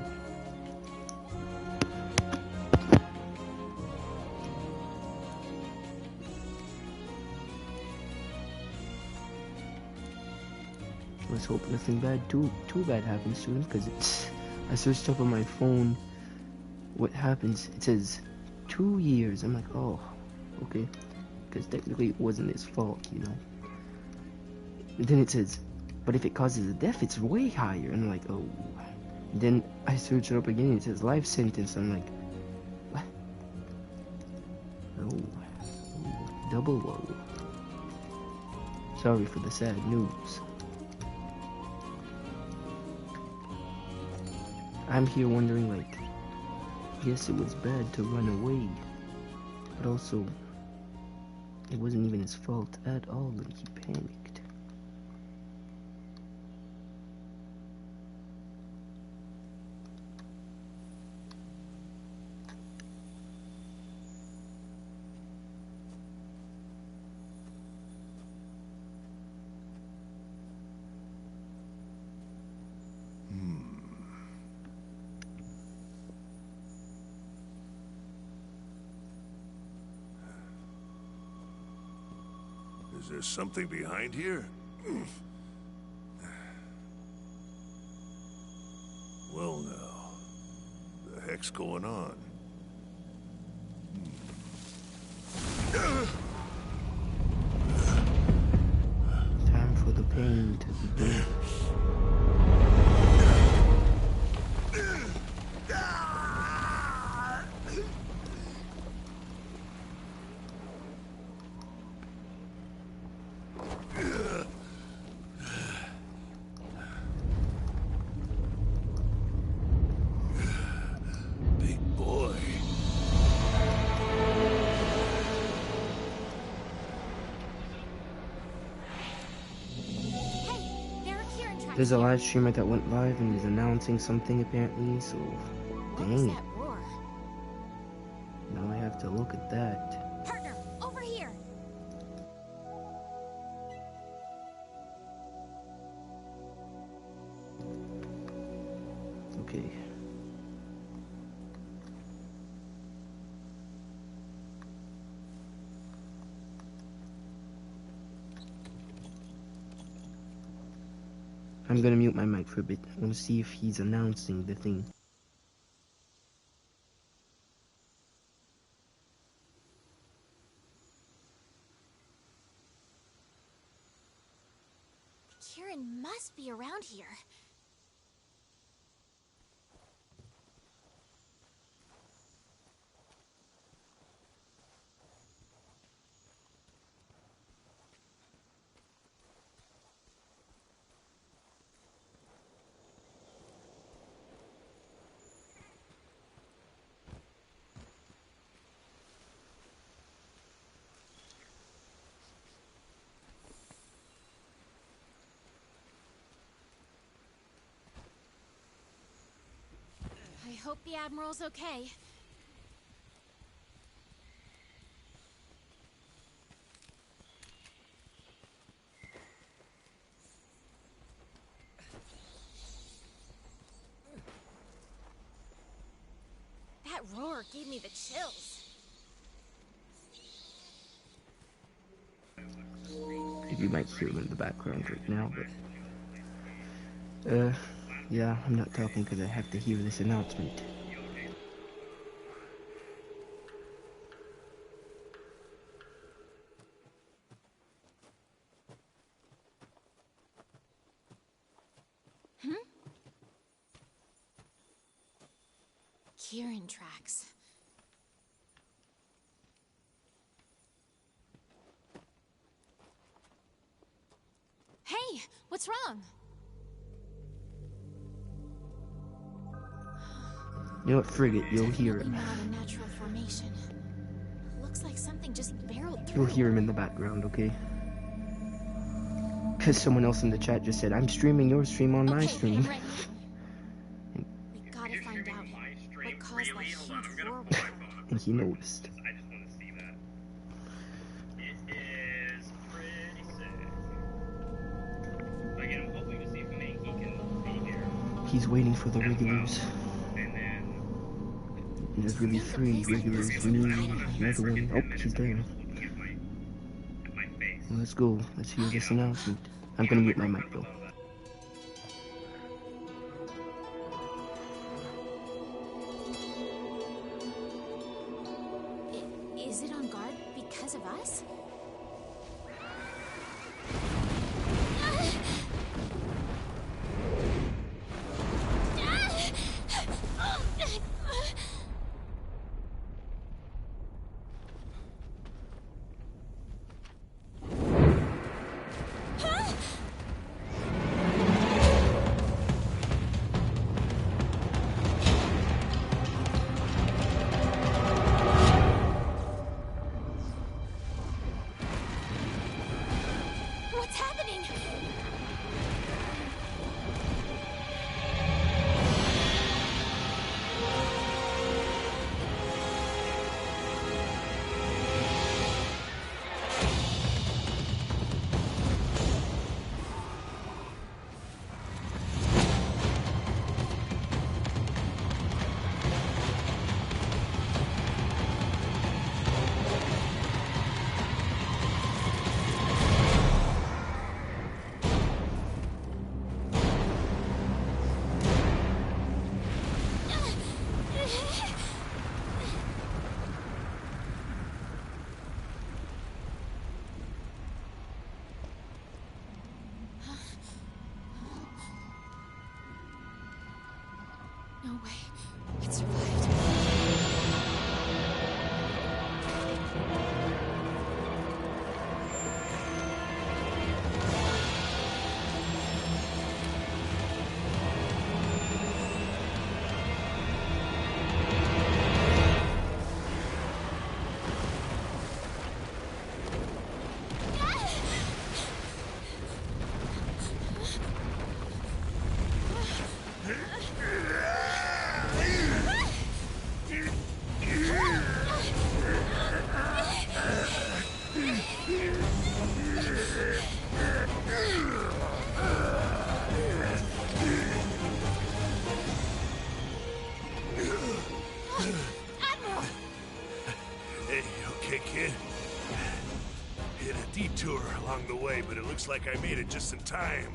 Speaker 1: Let's hope nothing too bad happens to him, because it's, I searched up on my phone what happens. It says 2 years. I'm like, oh, okay, because technically it wasn't his fault, you know. And then it says, but if it causes a death, it's way higher. And I'm like, oh. And then I search it up again, and it says life sentence. I'm like, what? Oh, double woe. Sorry for the sad news. I'm here wondering, like, yes, it was bad to run away, but also, it wasn't even his fault at all, and he panicked.
Speaker 2: Is there something behind here? Well now, the heck's going on?
Speaker 1: Time for the pain to begin.
Speaker 2: Big boy.
Speaker 3: Hey, there are Kieran tracks.
Speaker 1: There's a live streamer that went live and is announcing something apparently, so
Speaker 3: What was
Speaker 1: dang,
Speaker 3: that roar?
Speaker 1: now I have to look at that.
Speaker 3: Partner, over here.
Speaker 1: Okay. I'm gonna mute my mic for a bit. I wanna see if he's announcing the thing.
Speaker 3: Kieran must be around here. I hope the Admiral's okay. That roar gave me the chills.
Speaker 1: You might hear him in the background right now, but yeah, I'm not talking because I have to hear this announcement.
Speaker 3: Kieran tracks. Hey, what's wrong?
Speaker 1: You know what, frigate, you'll hear
Speaker 3: Definitely
Speaker 1: him.
Speaker 3: not a natural formation. Looks like something just barreled through.
Speaker 1: You'll hear him in the background, okay? Because someone else in the chat just said, I'm streaming your stream on my
Speaker 3: Okay,
Speaker 1: stream.
Speaker 3: I'm ready. We gotta find out what caused that huge roar.
Speaker 1: And he noticed.
Speaker 6: I just want to see that. It is pretty sick. Again, I'm hoping to see if Mankey can be here.
Speaker 1: He's waiting for the
Speaker 6: as well.
Speaker 1: regulars.
Speaker 6: And then
Speaker 1: There's really three regulars. Me, another one. Oh, she's there.
Speaker 6: looking at my face.
Speaker 1: Well, let's go. Let's hear this announcement. I'm gonna mute my mic though.
Speaker 3: Is it on guard because of us? No way. It survived.
Speaker 2: Hey, okay, kid? Hit a detour along the way, but it looks like I made it just in time.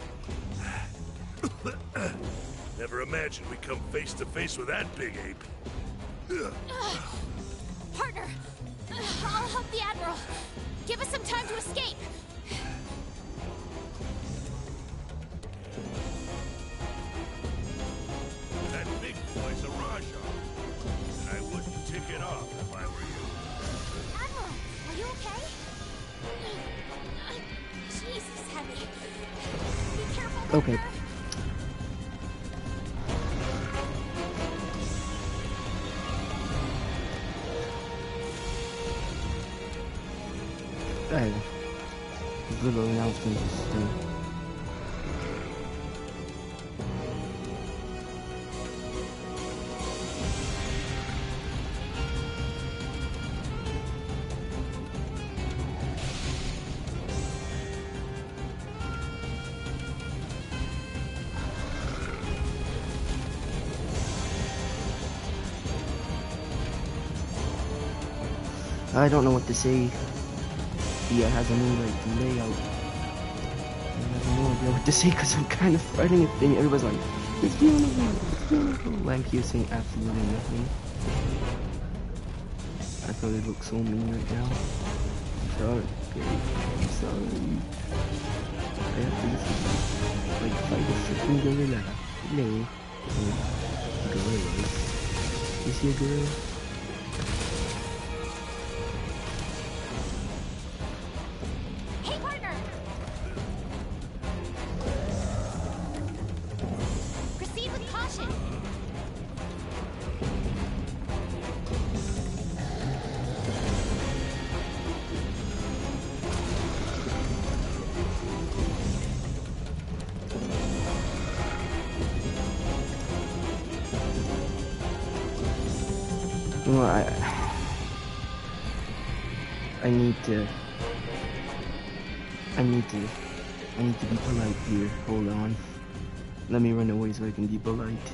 Speaker 2: Never imagined we'd come face to face with that big ape.
Speaker 3: Partner, I'll help the Admiral. Give us some time to escape.
Speaker 2: That big boy's a Raja, and I wouldn't tick it off if I were you.
Speaker 3: Admiral, are you okay? Jesus, heavy. Be careful.
Speaker 1: Okay.
Speaker 3: Partner.
Speaker 1: Hey, little announcements too. I don't know what to say. Yeah, it has a new like layout. I have no idea what to say because I'm kind of writing a thing. Everybody's like, it's beautiful, it's beautiful. I'm here saying absolutely nothing. I probably look so mean right now. I'm sorry. I'm sorry. I have to listen. Like fight a freaking gorilla. No. Gorillas. Is he a gorilla?
Speaker 3: Hey, partner. Proceed with caution.
Speaker 1: Well, I need to be polite here. Hold on. Let me run away so I can be polite.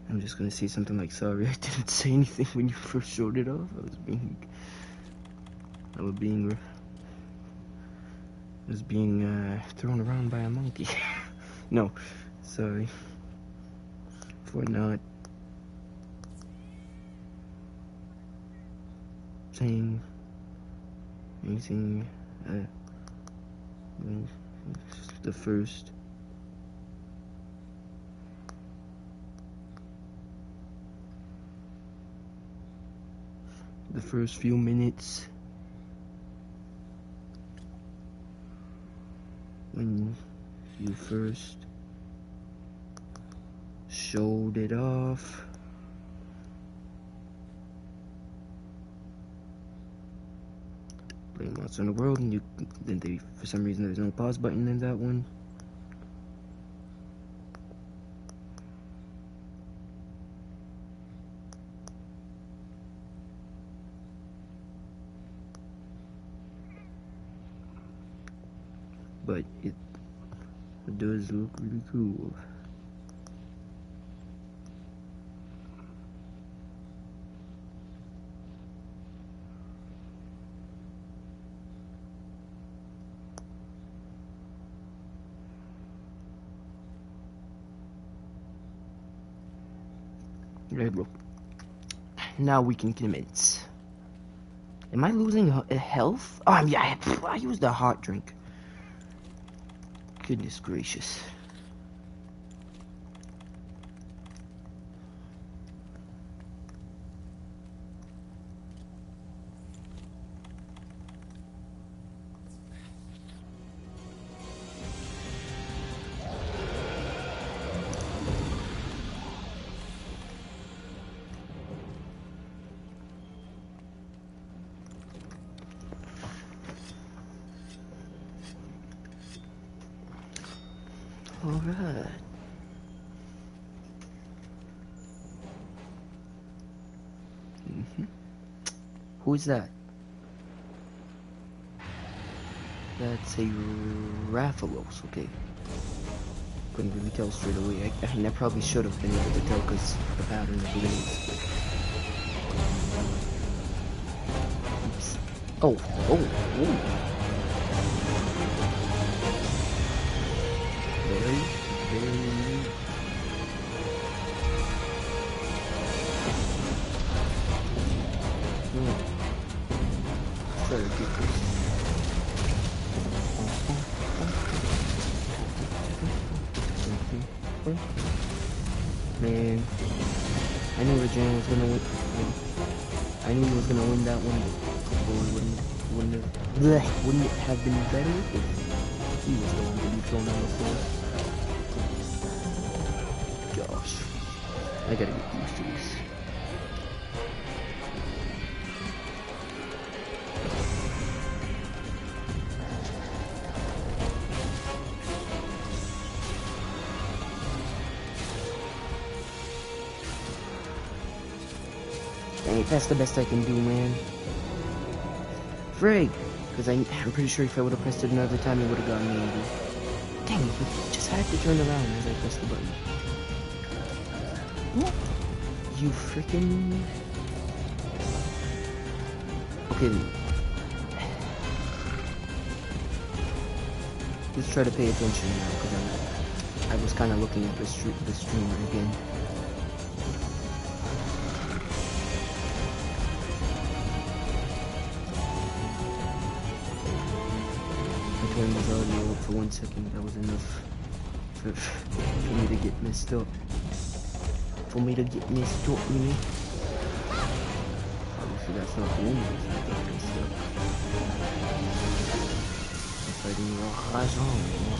Speaker 1: I'm just gonna say something like, sorry, I didn't say anything when you first showed it off. I was being thrown around by a monkey. No, sorry for not saying anything. The first few minutes when you first showed it off. Play Monster in the World, and for some reason there's no pause button in that one. But it does look really cool. Right, bro. Now we can commence. Am I losing health? Oh, yeah, I used a hot drink. Goodness gracious. Alright. Who is that? That's a Rathalos, okay. Couldn't really tell straight away. I mean, I probably should have been able to tell because the pattern of the wings. Oops. Oh, Very. Try to get this. Man, I knew Regina was gonna win. I knew he was gonna win that one. Boy, wouldn't it have been better if he was the one to be thrown on the floor? Gosh, I gotta get used to this. Dang, that's the best I can do, man. Frig! Because I'm pretty sure if I would have pressed it another time, it would have gotten me angry. Dang it, I just had to turn around as I pressed the button. What? You freaking... Okay, let's try to pay attention now, because I was kind of looking at the streamer again. My turn was already over for 1 second. That was enough for me to get messed up. You know? Obviously that's not the only reason I got messed up. I'm fighting your raison, you know?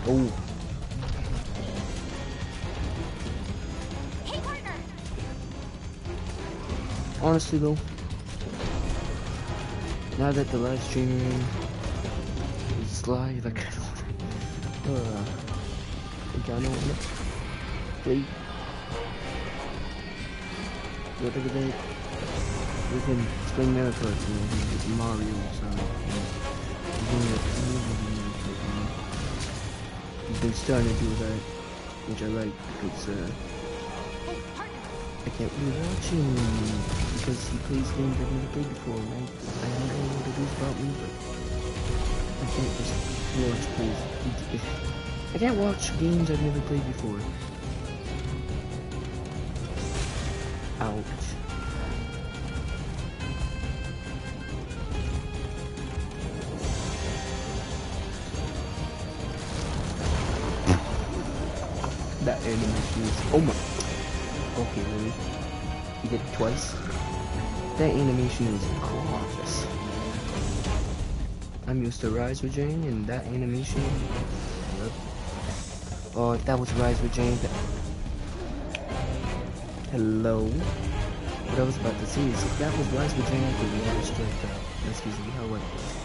Speaker 1: Oh.
Speaker 3: Hey, partner.
Speaker 1: Honestly though, now that the live streaming is live, I think I know what play whatever they we can explain America to Mario, so he's been starting to do that, which I like because
Speaker 3: Hey, partner.
Speaker 1: I can't really watch him because he plays games I've never played before, right? I don't know what it is about me, but I can't just watch plays. I can't watch games I've never played before. Ouch. That animation is... Oh my... Okay, really? He did it twice? That animation is gorgeous. I'm used to Rise with Jane, and that animation... Oh, if that was Rise with Jane... Hello? What I was about to say is, if that was Rise with Jane, I could never strike that. That's usually how I play.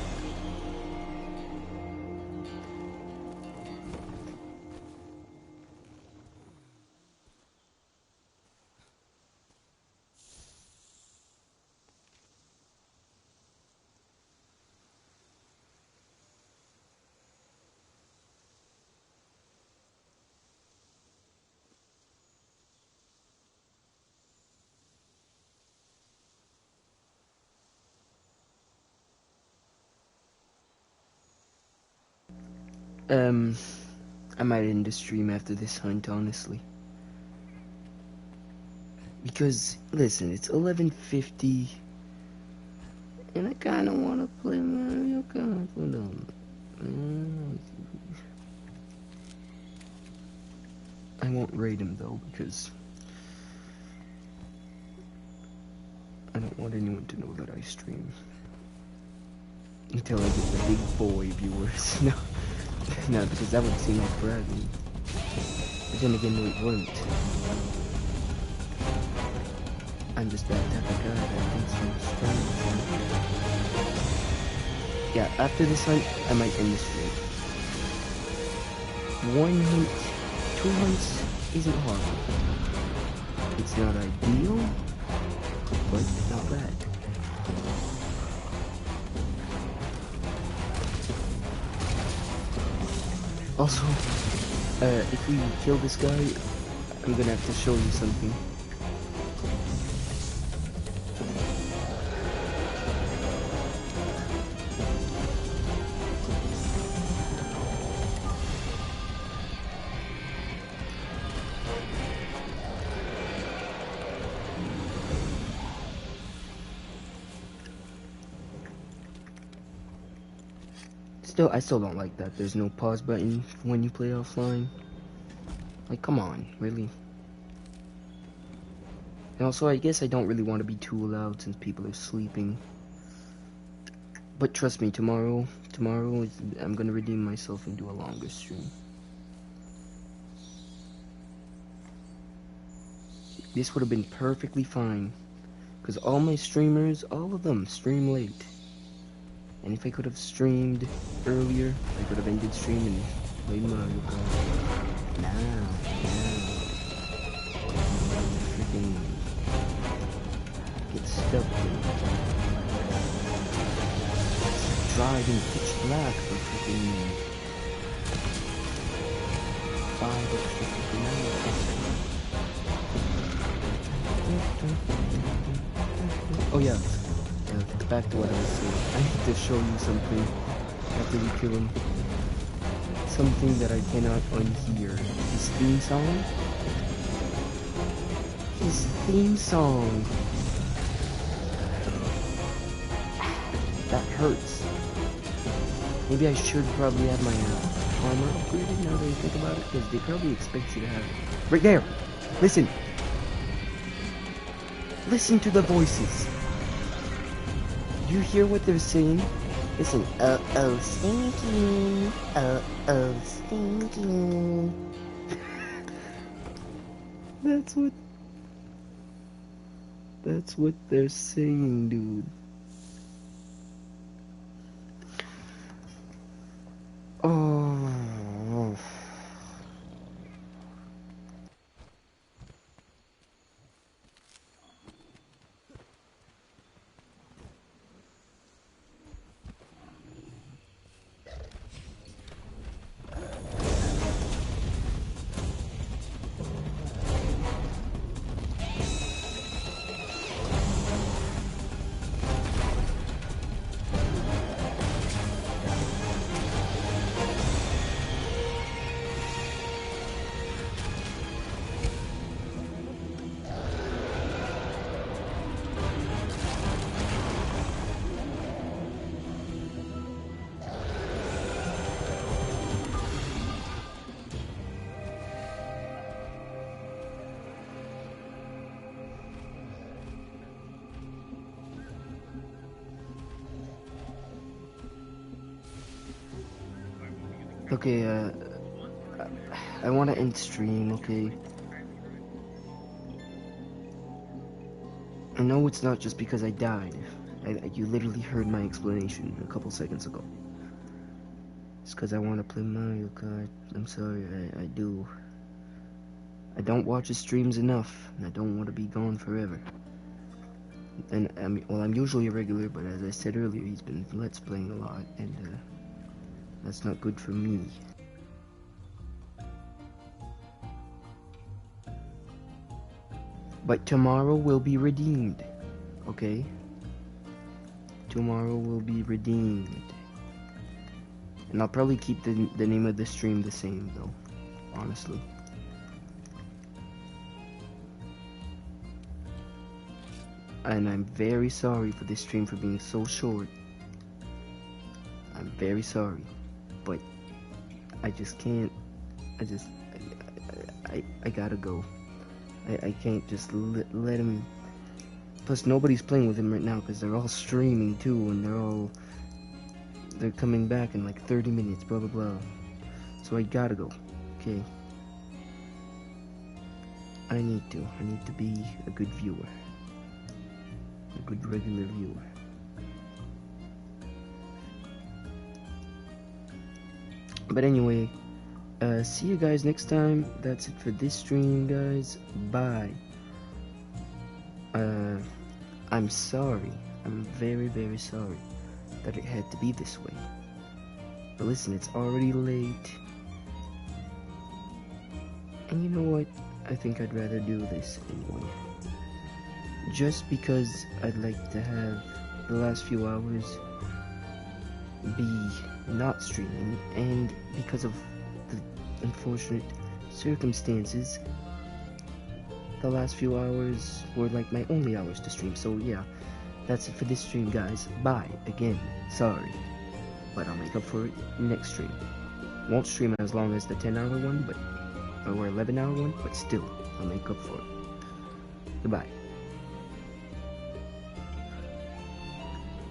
Speaker 1: I might end the stream after this hunt, honestly. Because, listen, it's 11:50, and I kind of want to play Mario Kart with them. I won't raid him, though, because I don't want anyone to know that I stream. Until I get the big boy viewers. No, no, because that would seem like bragging. But then again, no, it wouldn't. I'm just that type of guy that thinks I'm strange. Yeah, after this hunt, I might end the stream. 1 hunt, 2 hunts isn't hard. It's not ideal, but not bad. Also, if we kill this guy, I'm gonna have to show you something. I still don't like that there's no pause button when you play offline. Like, come on, really? And also, I guess I don't really want to be too loud since people are sleeping. But trust me, tomorrow I'm gonna redeem myself and do a longer stream. This would have been perfectly fine, because all my streamers, all of them, stream late. And if I could have streamed earlier, I could have ended stream and played Mario Kart. Now, freaking get stuck in driving pitch black for freaking 5 extra freaking hours. Oh yeah. Back to what I was saying. I need to show you something after we kill him. Something that I cannot unhear. His theme song? His theme song. That hurts. Maybe I should probably have my armor upgraded now that I think about it, because they probably expect you to have it. Right there! Listen! Listen to the voices! You hear what they're saying? Listen, oh, stinky, oh, stinky. That's what they're saying, dude. Oh. Okay, I want to end stream, okay? I know it's not just because I died. You literally heard my explanation a couple seconds ago. It's because I want to play Mario Kart. I'm sorry, I do. I don't watch his streams enough, and I don't want to be gone forever. And, I'm usually a regular, but as I said earlier, he's been Let's Playing a lot, and, that's not good for me. But tomorrow will be redeemed, okay? Tomorrow will be redeemed. And I'll probably keep the name of the stream the same though, honestly. And I'm very sorry for this stream for being so short. I'm very sorry, but I just can't. I gotta go. I can't just let him. Plus, nobody's playing with him right now because they're all streaming too, and they're coming back in like 30 minutes. Blah blah blah. So I gotta go. Okay. I need to be a good viewer. A good regular viewer. But anyway, see you guys next time. That's it for this stream, guys. Bye. I'm sorry. I'm very, very sorry that it had to be this way. But listen, it's already late. And you know what? I think I'd rather do this anyway. Just because I'd like to have the last few hours be not streaming, and because of the unfortunate circumstances, the last few hours were like my only hours to stream. So yeah, that's it for this stream, guys. Bye again. Sorry, but I'll make up for it next stream. Won't stream as long as the 10-hour one, or 11-hour one, but still I'll make up for it. Goodbye.